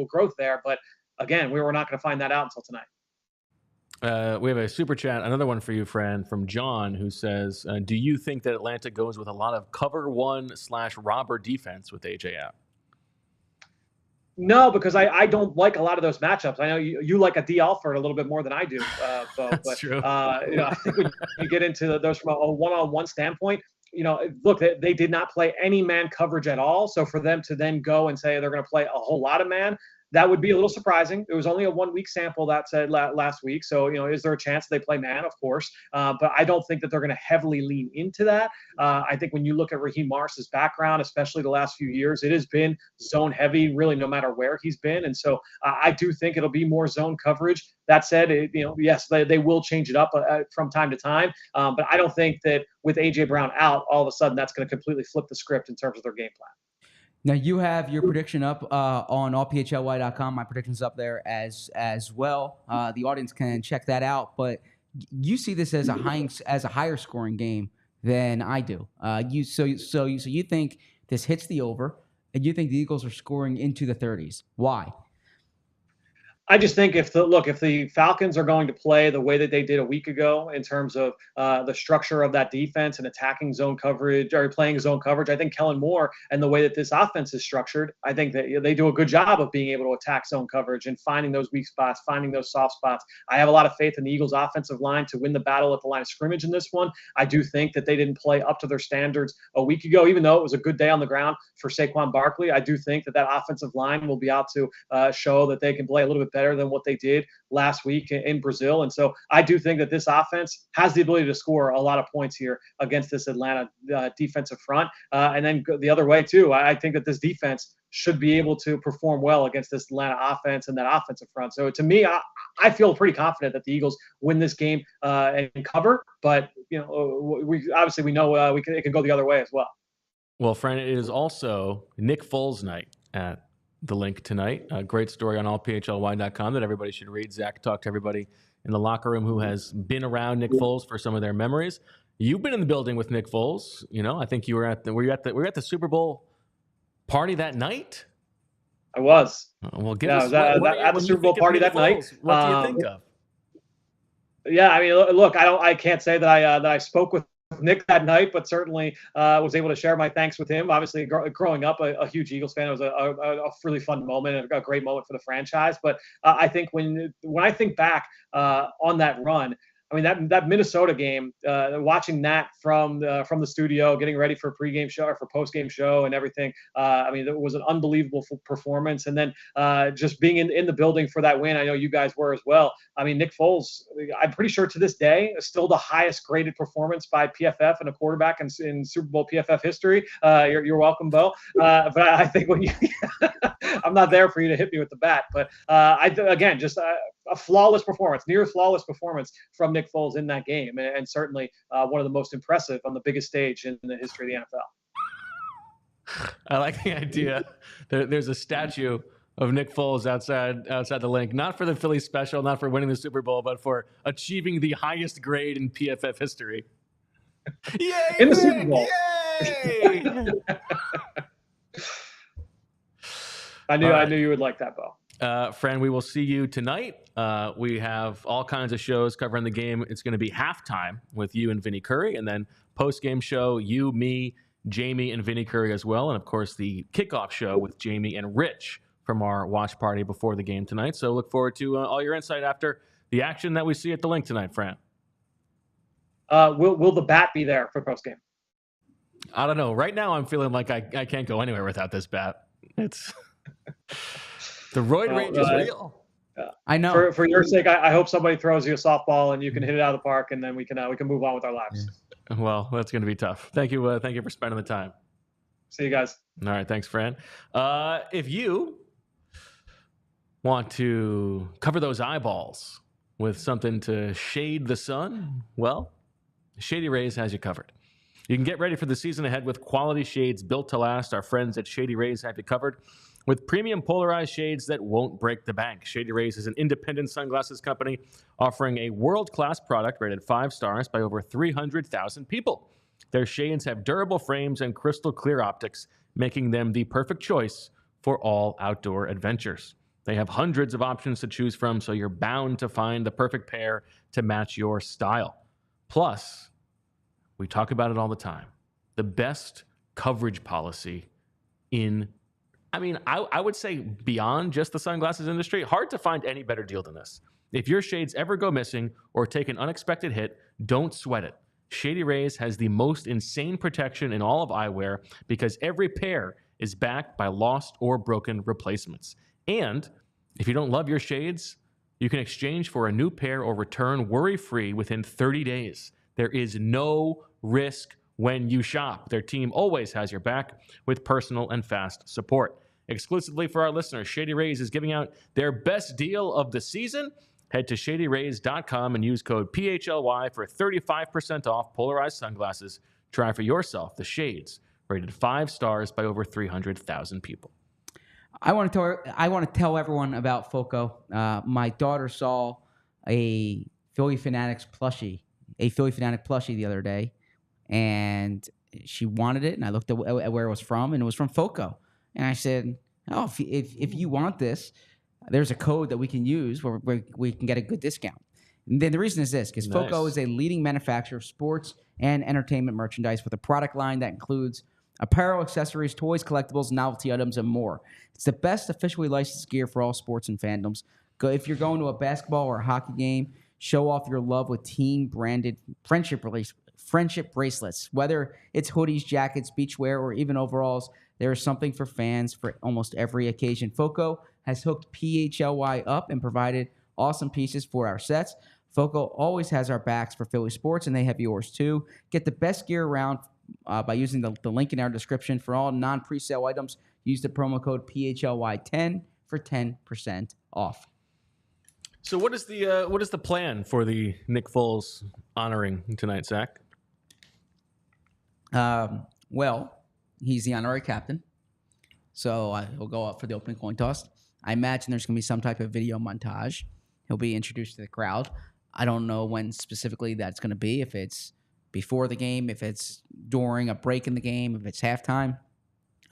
growth there. But again, we're not going to find that out until tonight. We have a super chat, another one for you, Fran, from John, who says, do you think that Atlanta goes with a lot of cover 1/robber defense with AJ out? No, because I don't like a lot of those matchups. I know you like a D. Alford a little bit more than I do, Bo. That's true. I think when you get into those from a one-on-one standpoint, look, they did not play any man coverage at all. So for them to then go and say they're going to play a whole lot of man, that would be a little surprising. It was only a 1-week sample that said last week. So, is there a chance they play man? Of course. But I don't think that they're going to heavily lean into that. I think when you look at Raheem Morris's background, especially the last few years, it has been zone heavy, really, no matter where he's been. And so I do think it'll be more zone coverage. That said, yes, they will change it up from time to time. But I don't think that with A.J. Brown out, all of a sudden that's going to completely flip the script in terms of their game plan. Now, you have your prediction up on allphly.com. My prediction's up there as well. The audience can check that out. But you see this as a higher scoring game than I do. So you think this hits the over, and you think the Eagles are scoring into the 30s. Why? I just think if the Falcons are going to play the way that they did a week ago in terms of the structure of that defense and attacking zone coverage or playing zone coverage, I think Kellen Moore and the way that this offense is structured, I think that they do a good job of being able to attack zone coverage and finding those weak spots, finding those soft spots. I have a lot of faith in the Eagles offensive line to win the battle at the line of scrimmage in this one. I do think that they didn't play up to their standards a week ago, even though it was a good day on the ground for Saquon Barkley. I do think that offensive line will be out to show that they can play a little bit better than what they did last week in Brazil. And so I do think that this offense has the ability to score a lot of points here against this Atlanta defensive front. And then the other way too, I think that this defense should be able to perform well against this Atlanta offense and that offensive front. So to me, I feel pretty confident that the Eagles win this game and cover, but we know it can go the other way as well. Well, Fran, it is also Nick Foles night at the link tonight. A great story on allphly.com that everybody should read. Zach talked to everybody in the locker room who has been around Nick Foles for some of their memories. You've been in the building with Nick Foles. I think you were at the Super Bowl party that night. I was. Well, at the Super Bowl party that night. What do you think of? Yeah, I mean, look, I can't say that I spoke with Nick that night, but certainly was able to share my thanks with him. Obviously, growing up a huge Eagles fan, it was a really fun moment and a great moment for the franchise. But I think when I think back on that run, I mean, that Minnesota game, watching that from the studio, getting ready for a pregame show or for postgame show and everything. I mean, it was an unbelievable performance. And then just being in the building for that win, I know you guys were as well. I mean, Nick Foles, I'm pretty sure to this day, is still the highest graded performance by PFF and a quarterback in Super Bowl PFF history. You're welcome, Bo. But I think when I'm not there for you to hit me with the bat. But a flawless performance, near flawless performance from Nick Foles in that game, and certainly one of the most impressive on the biggest stage in the history of the NFL. I like the idea. There's a statue of Nick Foles outside the link, not for the Philly special, not for winning the Super Bowl, but for achieving the highest grade in PFF history. Yay! In the Super Bowl. Yay! I knew you would like that, Bo. Fran, we will see you tonight. We have all kinds of shows covering the game. It's going to be halftime with you and Vinny Curry, and then post-game show, you, me, Jamie, and Vinny Curry as well. And, of course, the kickoff show with Jamie and Rich from our watch party before the game tonight. So look forward to all your insight after the action that we see at the link tonight, Fran. Will the bat be there for post-game? I don't know. Right now, I'm feeling like I can't go anywhere without this bat. It's the roid rage is real. I know. For your sake, I hope somebody throws you a softball and you can hit it out of the park, and then we can move on with our lives. Well, that's going to be tough. Thank you for spending the time. See you guys. All right, thanks, Fran. If you want to cover those eyeballs with something to shade the sun, well, Shady Rays has you covered. You can get ready for the season ahead with quality shades built to last. Our friends at Shady Rays have you covered with premium polarized shades that won't break the bank. Shady Rays is an independent sunglasses company offering a world-class product rated 5 stars by over 300,000 people. Their shades have durable frames and crystal clear optics, making them the perfect choice for all outdoor adventures. They have hundreds of options to choose from, so you're bound to find the perfect pair to match your style. Plus, we talk about it all the time, the best coverage policy I would say beyond just the sunglasses industry. Hard to find any better deal than this. If your shades ever go missing or take an unexpected hit, don't sweat it. Shady Rays has the most insane protection in all of eyewear because every pair is backed by lost or broken replacements. And if you don't love your shades, you can exchange for a new pair or return worry-free within 30 days. There is no risk when you shop. Their team always has your back with personal and fast support. Exclusively for our listeners, Shady Rays is giving out their best deal of the season. Head to shadyrays.com and use code PHLY for 35% off polarized sunglasses. Try for yourself the shades rated 5 stars by over 300,000 people. I want to tell everyone about Foco. My daughter saw a Philly Fanatics plushie, the other day, and she wanted it. And I looked at where it was from, and it was from Foco. And I said, "Oh, if you want this, there's a code that we can use where we can get a good discount." And then the reason is this, because Foco is a leading manufacturer of sports and entertainment merchandise with a product line that includes apparel, accessories, toys, collectibles, novelty items, and more. It's the best officially licensed gear for all sports and fandoms. If you're going to a basketball or a hockey game, show off your love with team-branded friendship bracelets. Whether it's hoodies, jackets, beachwear, or even overalls, there is something for fans for almost every occasion. Foco has hooked PHLY up and provided awesome pieces for our sets. Foco always has our backs for Philly sports, and they have yours too. Get the best gear around by using the link in our description. For all non-presale items, use the promo code PHLY10 for 10% off. So what is the plan for the Nick Foles honoring tonight, Zach? Well, he's the honorary captain, so he'll go up for the opening coin toss. I imagine there's going to be some type of video montage. He'll be introduced to the crowd. I don't know when specifically that's going to be, if it's before the game, if it's during a break in the game, if it's halftime.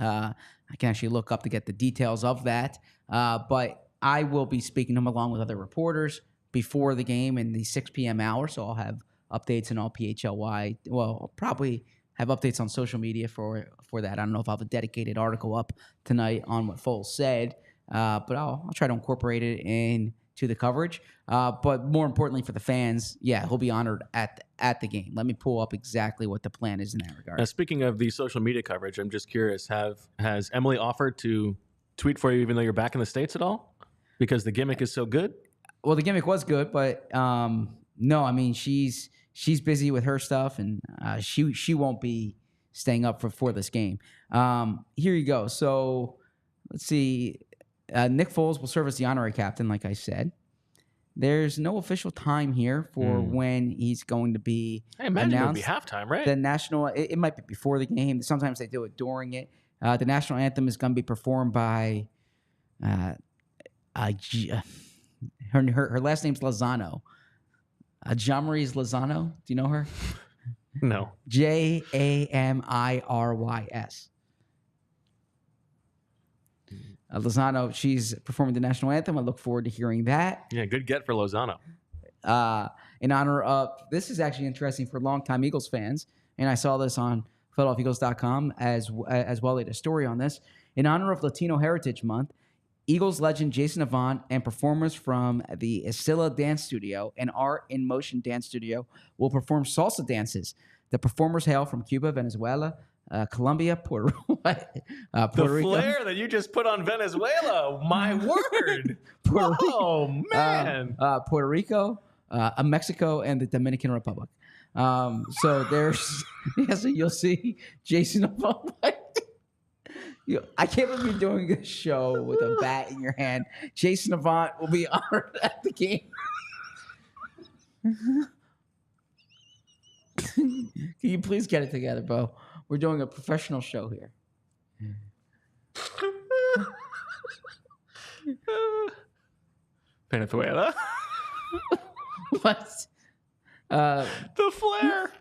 I can actually look up to get the details of that. But I will be speaking to him along with other reporters before the game in the 6 p.m. hour, so I'll have updates in all PHLY. Well, I'll probably have updates on social media for that. I don't know if I'll have a dedicated article up tonight on what Foles said, but I'll try to incorporate it into the coverage. But more importantly for the fans, yeah, he'll be honored at the game. Let me pull up exactly what the plan is in that regard. Now, speaking of the social media coverage, I'm just curious, has Emily offered to tweet for you even though you're back in the States at all? Because the gimmick is so good? Well, the gimmick was good, but no, I mean, she's busy with her stuff, and she won't be staying up for this game. Here you go. So let's see. Nick Foles will serve as the honorary captain, like I said. There's no official time here for when he's going to be I imagine announced. it would be halftime, right? The national, it might be before the game. Sometimes they do it during it. The national anthem is going to be performed by her last name's Lozano. Jamrys Lozano. Do you know her? No. Jamirys. Lozano, she's performing the national anthem. I look forward to hearing that. Yeah, good get for Lozano. In honor of, this is actually interesting for longtime Eagles fans, and I saw this on PHLYEagles.com as well. They had a story on this. In honor of Latino Heritage Month, Eagles legend Jason Avant and performers from the Escilla Dance Studio and Art in Motion Dance Studio will perform salsa dances. The performers hail from Cuba, Venezuela, Colombia, Puerto Rico. Flair that you just put on Venezuela, my word. Oh, man. Puerto Rico, Mexico, and the Dominican Republic. So there's, so you'll see Jason Avant. I can't believe you're doing a show with a bat in your hand. Jason Avant will be honored at the game. Can you please get it together, Bo? We're doing a professional show here. Venezuela. What? The Flair.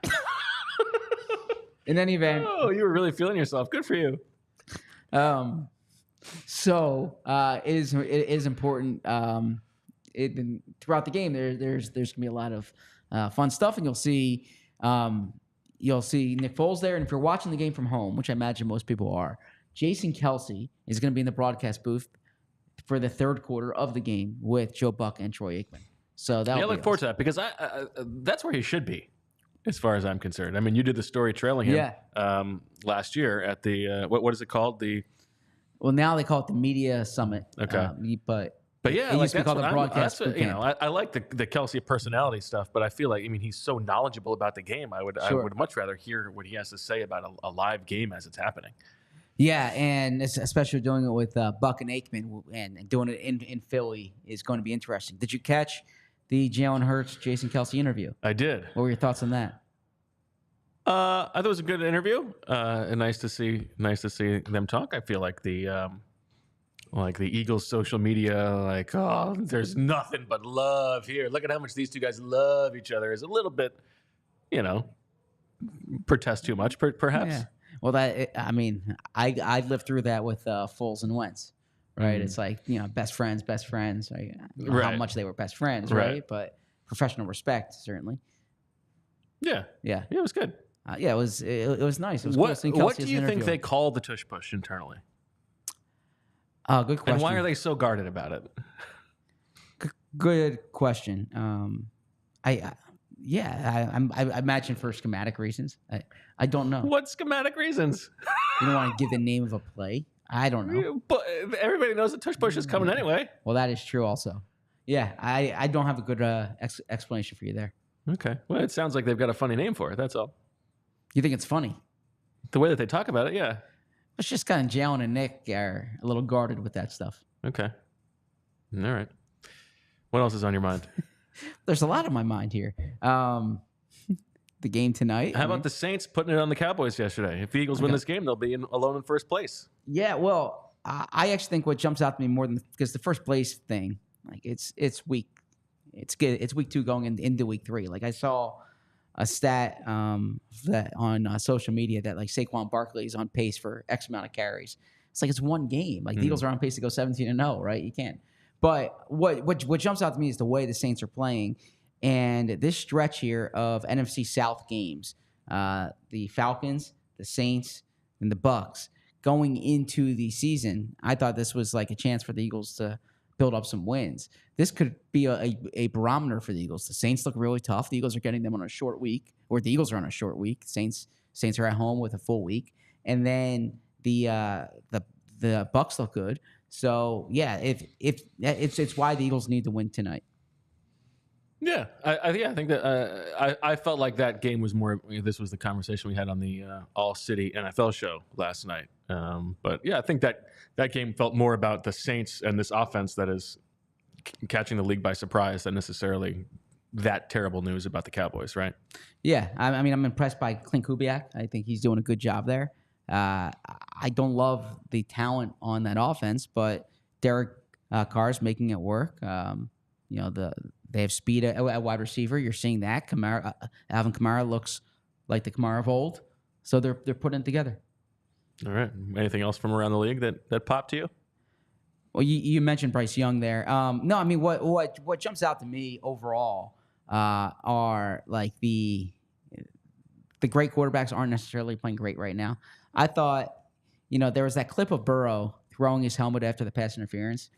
In any event. Oh, you were really feeling yourself. Good for you. So it is important. Throughout the game, there's gonna be a lot of fun stuff, and you'll see Nick Foles there. And if you're watching the game from home, which I imagine most people are, Jason Kelce is going to be in the broadcast booth for the third quarter of the game with Joe Buck and Troy Aikman. So that I look forward to that because that's where he should be, as far as I'm concerned. I mean, you did the story trailing him last year at the what is it called? Well, now they call it the Media Summit. Okay, But yeah, it used to be called the broadcast. I like the Kelce personality stuff, but I feel like he's so knowledgeable about the game. I would much rather hear what he has to say about a live game as it's happening. Yeah, and especially doing it with Buck and Aikman and doing it in Philly is going to be interesting. Did you catch the Jalen Hurts, Jason Kelce interview? I did. What were your thoughts on that? I thought it was a good interview. And nice to see them talk. I feel like the Eagles social media, there's nothing but love here. Look at how much these two guys love each other. Is a little bit, protest too much, perhaps. Yeah. Well, I lived through that with Foles and Wentz, right? It's like, best friends, right? How much they were best friends, right? But professional respect, certainly. Yeah. It was good. It was nice. It was what do you think they call the tush push internally? Good question. And why are they so guarded about it? Good question. I imagine for schematic reasons. I don't know. What schematic reasons? You don't want to give the name of a play? I don't know. But everybody knows the tush push is coming anyway. Well, that is true also. Yeah, I don't have a good explanation for you there. Okay. Well, it sounds like they've got a funny name for it. That's all. You think it's funny? The way that they talk about it, yeah. It's just kind of Jalen and Nick are a little guarded with that stuff. Okay. All right. What else is on your mind? There's a lot on my mind here. The game tonight. How about the Saints putting it on the Cowboys yesterday? If the Eagles win this game, they'll be alone in first place. Yeah, well, I actually think what jumps out to me more than because the first place thing, it's week 2 going into week 3. Like I saw a stat that on social media that Saquon Barkley is on pace for X amount of carries. It's it's one game. The Eagles are on pace to go 17-0, right? You can't. But what jumps out to me is the way the Saints are playing, and this stretch here of NFC South games, the Falcons, the Saints, and the Bucks going into the season. I thought this was a chance for the Eagles to build up some wins. This could be a barometer for the Eagles. The Saints look really tough. The Eagles are getting them on a short week, or the Eagles are on a short week. Saints are at home with a full week, and then the Bucks look good. So yeah, if it's why the Eagles need to win tonight. Yeah, I think that I felt like that game was more. This was the conversation we had on the ALLCITY NFL show last night. But yeah, I think that game felt more about the Saints and this offense that is catching the league by surprise than necessarily that terrible news about the Cowboys, right? Yeah, I'm impressed by Clint Kubiak. I think he's doing a good job there. I don't love the talent on that offense, but Derek Carr's making it work. They have speed at wide receiver. You're seeing that. Alvin Kamara looks like the Kamara of old. So they're putting it together. All right. Anything else from around the league that popped to you? Well, you mentioned Bryce Young there. No, I mean what jumps out to me overall are like the great quarterbacks aren't necessarily playing great right now. I thought, there was that clip of Burrow throwing his helmet after the pass interference,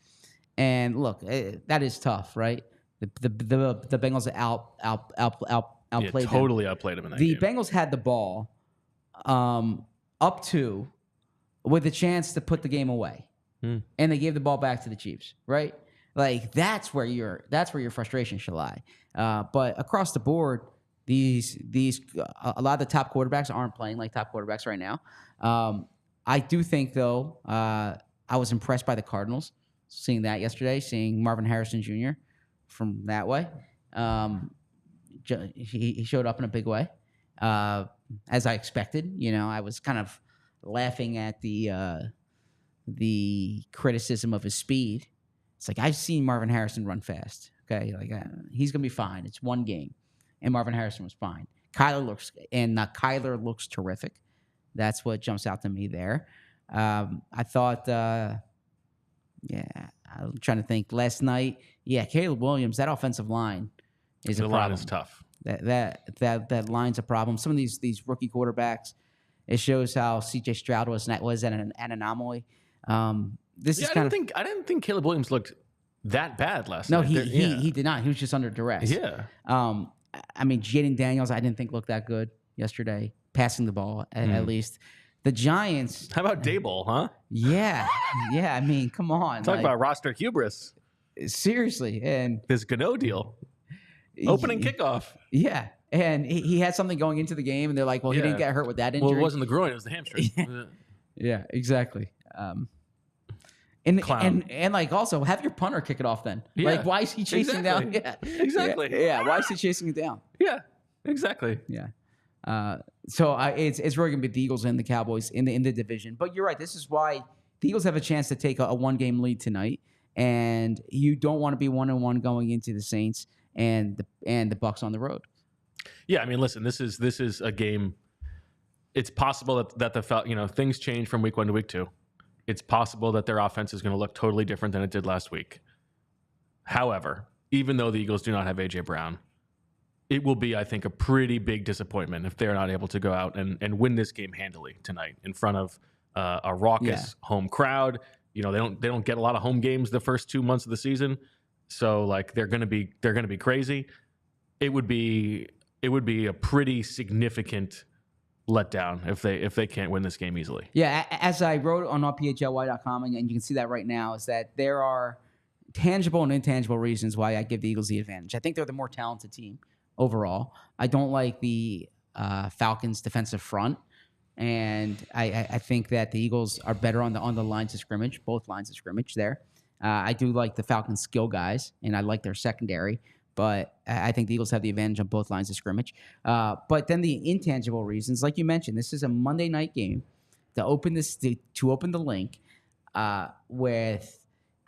and look, that is tough, right? The Bengals outplayed totally outplayed him in that the game. Bengals had the ball up to with a chance to put the game away, and they gave the ball back to the Chiefs, right? Like that's where your frustration should lie. But across the board, these a lot of the top quarterbacks aren't playing like top quarterbacks right now. I do think though, I was impressed by the Cardinals, seeing that yesterday, seeing Marvin Harrison Jr. from that way. He showed up in a big way, as I expected. I was kind of laughing at the criticism of his speed. It's like I've seen Marvin Harrison run fast. Okay, like he's gonna be fine. It's one game, and Marvin Harrison was fine. Kyler looks terrific. That's what jumps out to me there. I thought, I'm trying to think. Last night, Caleb Williams, that offensive line is a problem. The line is tough. That line's a problem. Some of these rookie quarterbacks, it shows how C.J. Stroud was an anomaly. I didn't think Caleb Williams looked that bad last night. No, he did not. He was just under duress. Yeah. I mean, Jaden Daniels, I didn't think looked that good yesterday, passing the ball at least. The Giants. How about Daboll, huh? Yeah. I mean, come on. Talk about roster hubris. Seriously. And this Gano deal. Opening kickoff. Yeah. And he had something going into the game, and they're like, well, he didn't get hurt with that injury. Well, it wasn't the groin, it was the hamstring. Yeah, exactly. And like also have your punter kick it off then. Yeah, like why is he chasing down? Yeah, exactly. Yeah, why is he chasing it down? Yeah, exactly. Yeah. So it's really gonna be the Eagles and the Cowboys in the division. But you're right. This is why the Eagles have a chance to take a 1-game lead tonight, and you don't want to be 1-1 going into the Saints and the Bucs on the road. Yeah, I mean, listen, this is a game. It's possible that things change from week 1 to week 2. It's possible that their offense is going to look totally different than it did last week. However, even though the Eagles do not have A.J. Brown, it will be, I think, a pretty big disappointment if they're not able to go out and win this game handily tonight in front of a raucous home crowd. They don't get a lot of home games the first 2 months of the season, so like they're going to be crazy. It would be a pretty significant letdown if they can't win this game easily. Yeah, as I wrote on PHLY.com, and you can see that right now, is that there are tangible and intangible reasons why I give the Eagles the advantage. I think they're the more talented team overall. I don't like the Falcons' defensive front, and I think that the Eagles are better on the lines of scrimmage, both lines of scrimmage there. I do like the Falcons' skill guys, and I like their secondary. But I think the Eagles have the advantage on both lines of scrimmage. But then the intangible reasons, like you mentioned, this is a Monday night game to open the link with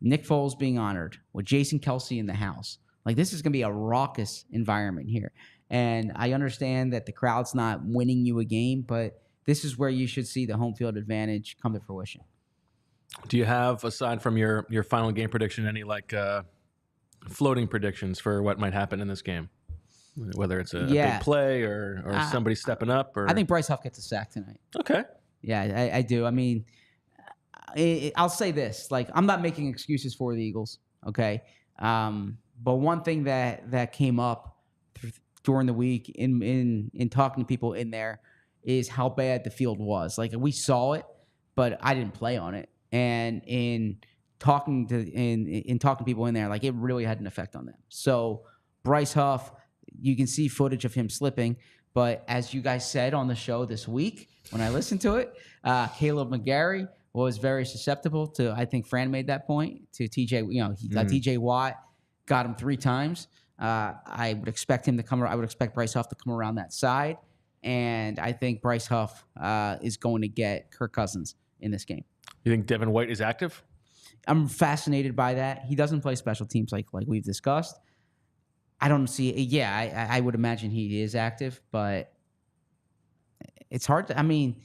Nick Foles being honored, with Jason Kelce in the house. Like this is going to be a raucous environment here. And I understand that the crowd's not winning you a game, but this is where you should see the home field advantage come to fruition. Do you have, aside from your final game prediction, any floating predictions for what might happen in this game, whether it's a big play or somebody stepping up? Or I think Bryce Huff gets a sack tonight. Okay. Yeah, I do. I mean, I'll say this: like, I'm not making excuses for the Eagles, okay? But one thing that came up during the week in talking to people in there is how bad the field was. Like, we saw it, but I didn't play on it, and in talking to people in there, like it really had an effect on them. So Bryce Huff, you can see footage of him slipping, but as you guys said on the show this week, when I listened to it, Caleb McGarry was very susceptible to, I think Fran made that point, to TJ, TJ Watt got him 3 times. I would expect Bryce Huff to come around that side, and I think Bryce Huff is going to get Kirk Cousins in this game. You think Devin White is active? I'm fascinated by that. He doesn't play special teams like we've discussed. I don't see. Yeah, I would imagine he is active, but it's hard to. I mean,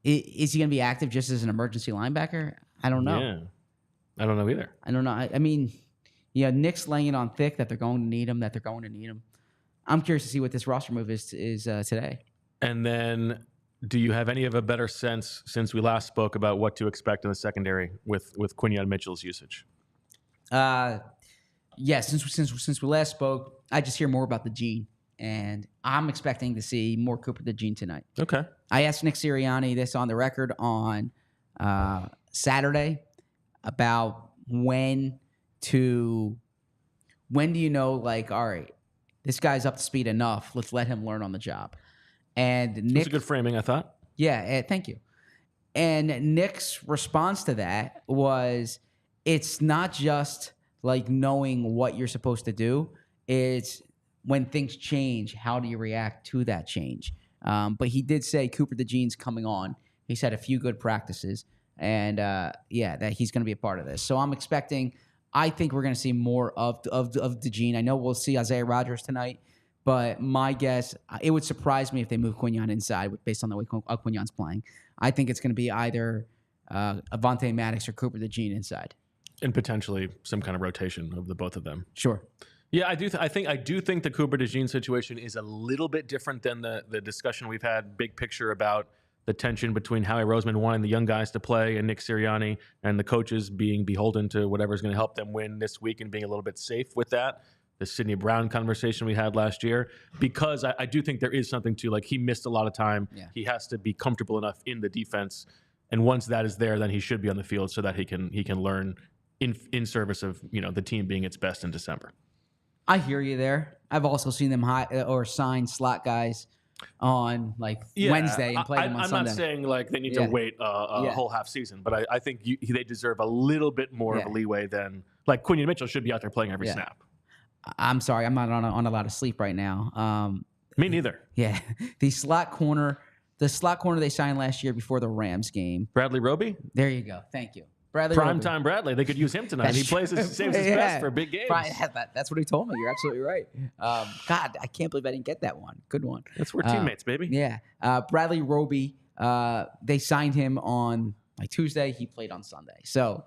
is he going to be active just as an emergency linebacker? I don't know. Yeah, I don't know either. I don't know. I mean, yeah, Nick's laying it on thick that they're going to need him, I'm curious to see what this roster move is today. And then, do you have any of a better sense since we last spoke about what to expect in the secondary with Quinyon Mitchell's usage? Yeah, since we last spoke, I just hear more about the Gene, and I'm expecting to see more Cooper the Gene tonight. Okay. I asked Nick Sirianni this on the record on Saturday about when do you know, like, all right, this guy's up to speed enough. Let's let him learn on the job. And Nick, that's a good framing, I thought. Yeah, thank you. And Nick's response to that was, it's not just like knowing what you're supposed to do. It's when things change, how do you react to that change? But he did say Cooper DeJean's coming on. He's had a few good practices, and that he's going to be a part of this. So I'm expecting. I think we're going to see more of DeJean. I know we'll see Isaiah Rodgers tonight, but my guess, it would surprise me if they move Quinyon inside based on the way Quinyon's playing. I think it's going to be either Avonte Maddox or Cooper DeJean inside, and potentially some kind of rotation of the both of them. Sure. Yeah, I do. I do think the Cooper DeJean situation is a little bit different than the discussion we've had, big picture, about the tension between Howie Roseman wanting the young guys to play and Nick Sirianni and the coaches being beholden to whatever's going to help them win this week and being a little bit safe with that. The Sidney Brown conversation we had last year, because I do think there is something to, like, he missed a lot of time. Yeah. He has to be comfortable enough in the defense, and once that is there, then he should be on the field so that he can learn in service of the team being its best in December. I hear you there. I've also seen them sign slot guys on Wednesday and play them on Sunday. I'm not saying like they need to wait a whole half season, but I think they deserve a little bit more of a leeway than, like, Quinyon Mitchell should be out there playing every snap. I'm sorry, I'm not on a lot of sleep right now. Me neither. Yeah, the slot corner they signed last year before the Rams game. Bradley Roby. There you go. Thank you. Primetime Bradley. They could use him tonight. He saves his best for big games. That's what he told me. You're absolutely right. God, I can't believe I didn't get that one. Good one. That's we're teammates, baby. Yeah. Bradley Roby, they signed him on Tuesday. He played on Sunday. So,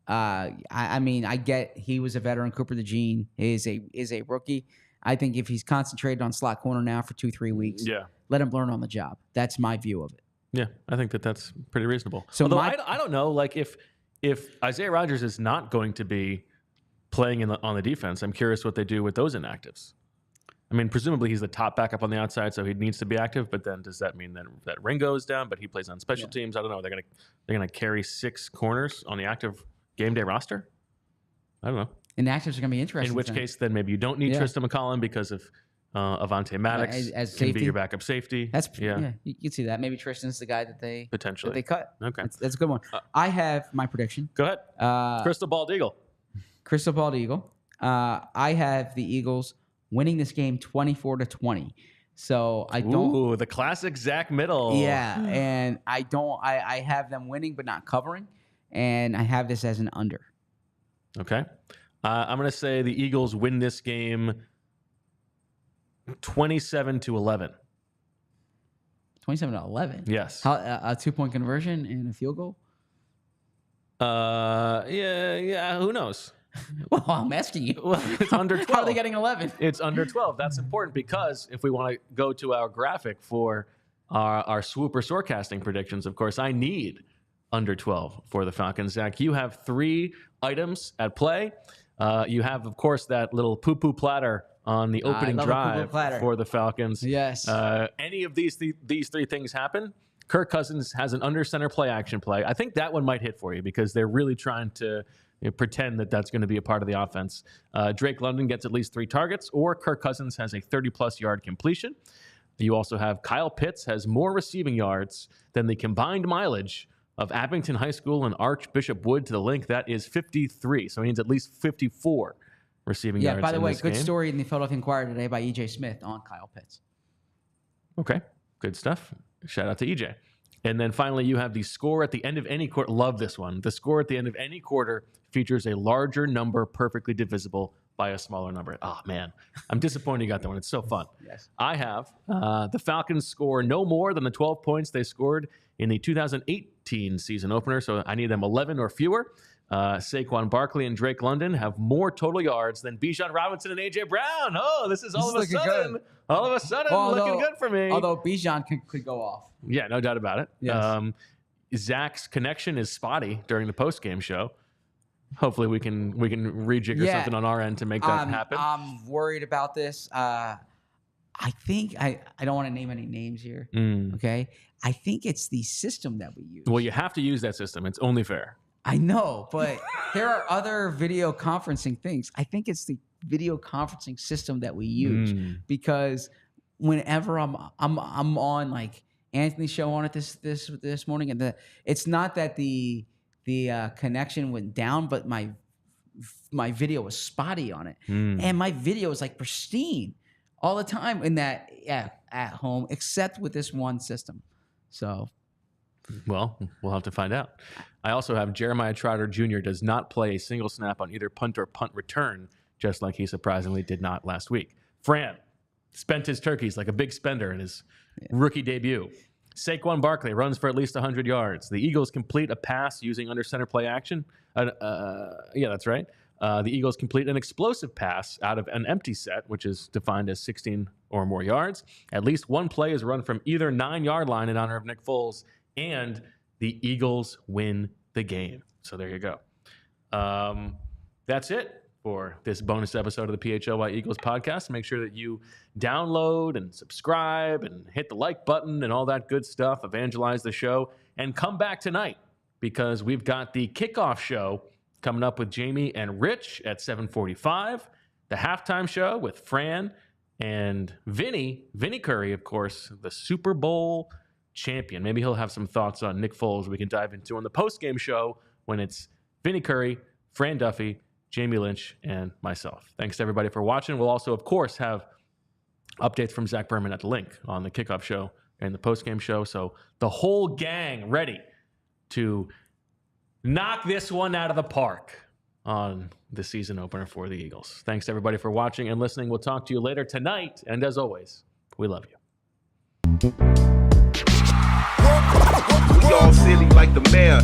I mean, I get he was a veteran. Cooper DeJean is a rookie. I think if he's concentrated on slot corner now for 2-3 weeks, let him learn on the job. That's my view of it. Yeah, I think that's pretty reasonable. So although I don't know, like, if Isaiah Rodgers is not going to be playing on the defense, I'm curious what they do with those inactives. I mean, presumably he's the top backup on the outside, so he needs to be active. But then, does that mean that Ringo is down, but he plays on special teams? I don't know. They're gonna carry 6 corners on the active game day roster. I don't know. Inactives are gonna be interesting. In which case, then maybe you don't need Tristan McCollum because of Avonte Maddox as can safety. be your backup safety. You can see that. Maybe Tristan's the guy that they cut. Okay, that's a good one. I have my prediction. Go ahead. Crystal Bald Eagle. I have the Eagles winning this game 24-20. So I don't. Ooh, the classic Zach Middle. Yeah, and I don't. I have them winning but not covering, and I have this as an under. Okay, I'm going to say the Eagles win this game 27-11. 27-11. Yes. How, a 2-point conversion and a field goal. Yeah. Who knows? Well, I'm asking you. Well, it's under 12. How are they getting 11? It's under 12. That's important because if we want to go to our graphic for our swooper forecasting predictions, of course, I need under 12 for the Falcons. Zach, you have 3 items at play. You have, of course, that little poo-poo platter on the opening drive for the Falcons. Yes. Any of these 3 things happen, Kirk Cousins has an under center play action play. I think that one might hit for you because they're really trying to pretend that that's going to be a part of the offense. Drake London gets at least 3 targets, or Kirk Cousins has a 30-plus yard completion. You also have Kyle Pitts has more receiving yards than the combined mileage of Abington High School and Archbishop Wood to the link. That is 53. So he needs at least 54 receiving yards. Yeah, by the way, good game. Story in the Philadelphia Inquirer today by E.J. Smith on Kyle Pitts. Okay, good stuff. Shout out to EJ. And then finally, you have the score at the end of any quarter. Love this one. The score at the end of any quarter features a larger number perfectly divisible by a smaller number. Oh, man. I'm disappointed you got that one. It's so fun. Yes. I have the Falcons score no more than the 12 points they scored in the 2018 season opener. So I need them 11 or fewer. Saquon Barkley and Drake London have more total yards than Bijan Robinson and A.J. Brown. Oh, this is all of a sudden looking good for me. Although Bijan could go off. Yeah, no doubt about it. Yes. Zach's connection is spotty during the post-game show. Hopefully we can rejigger something on our end to make that happen. I'm worried about this. I think I don't want to name any names here. Okay. I think it's the system that we use. Well, you have to use that system. It's only fair. I know, but there are other video conferencing things. I think it's the video conferencing system that we use because whenever I'm on like Anthony's show on it this morning, and it's not that the connection went down, but my video was spotty on it, and my video is like pristine all the time in that at home, except with this one system. So, well, we'll have to find out. I also have Jeremiah Trotter Jr. does not play a single snap on either punt or punt return, just like he surprisingly did not last week. Fran spent his turkeys like a big spender in his rookie debut. Saquon Barkley runs for at least 100 yards. The Eagles complete a pass using under center play action. Yeah, that's right. The Eagles complete an explosive pass out of an empty set, which is defined as 16 or more yards. At least one play is run from either 9-yard line in honor of Nick Foles, and the Eagles win the game. So there you go. That's it for this bonus episode of the PHLY Eagles podcast. Make sure that you download and subscribe and hit the like button and all that good stuff. Evangelize the show and come back tonight because we've got the kickoff show coming up with Jamie and Rich at 7:45. The halftime show with Fran and Vinny Curry, of course, the Super Bowl champion. Maybe he'll have some thoughts on Nick Foles we can dive into on the post-game show when it's Vinny Curry, Fran Duffy, Jamie Lynch, and myself. Thanks to everybody for watching. We'll also, of course, have updates from Zach Berman at the link on the kickoff show and the post-game show. So the whole gang ready to knock this one out of the park on the season opener for the Eagles. Thanks to everybody for watching and listening. We'll talk to you later tonight. And as always, we love you. We all silly like the mayor.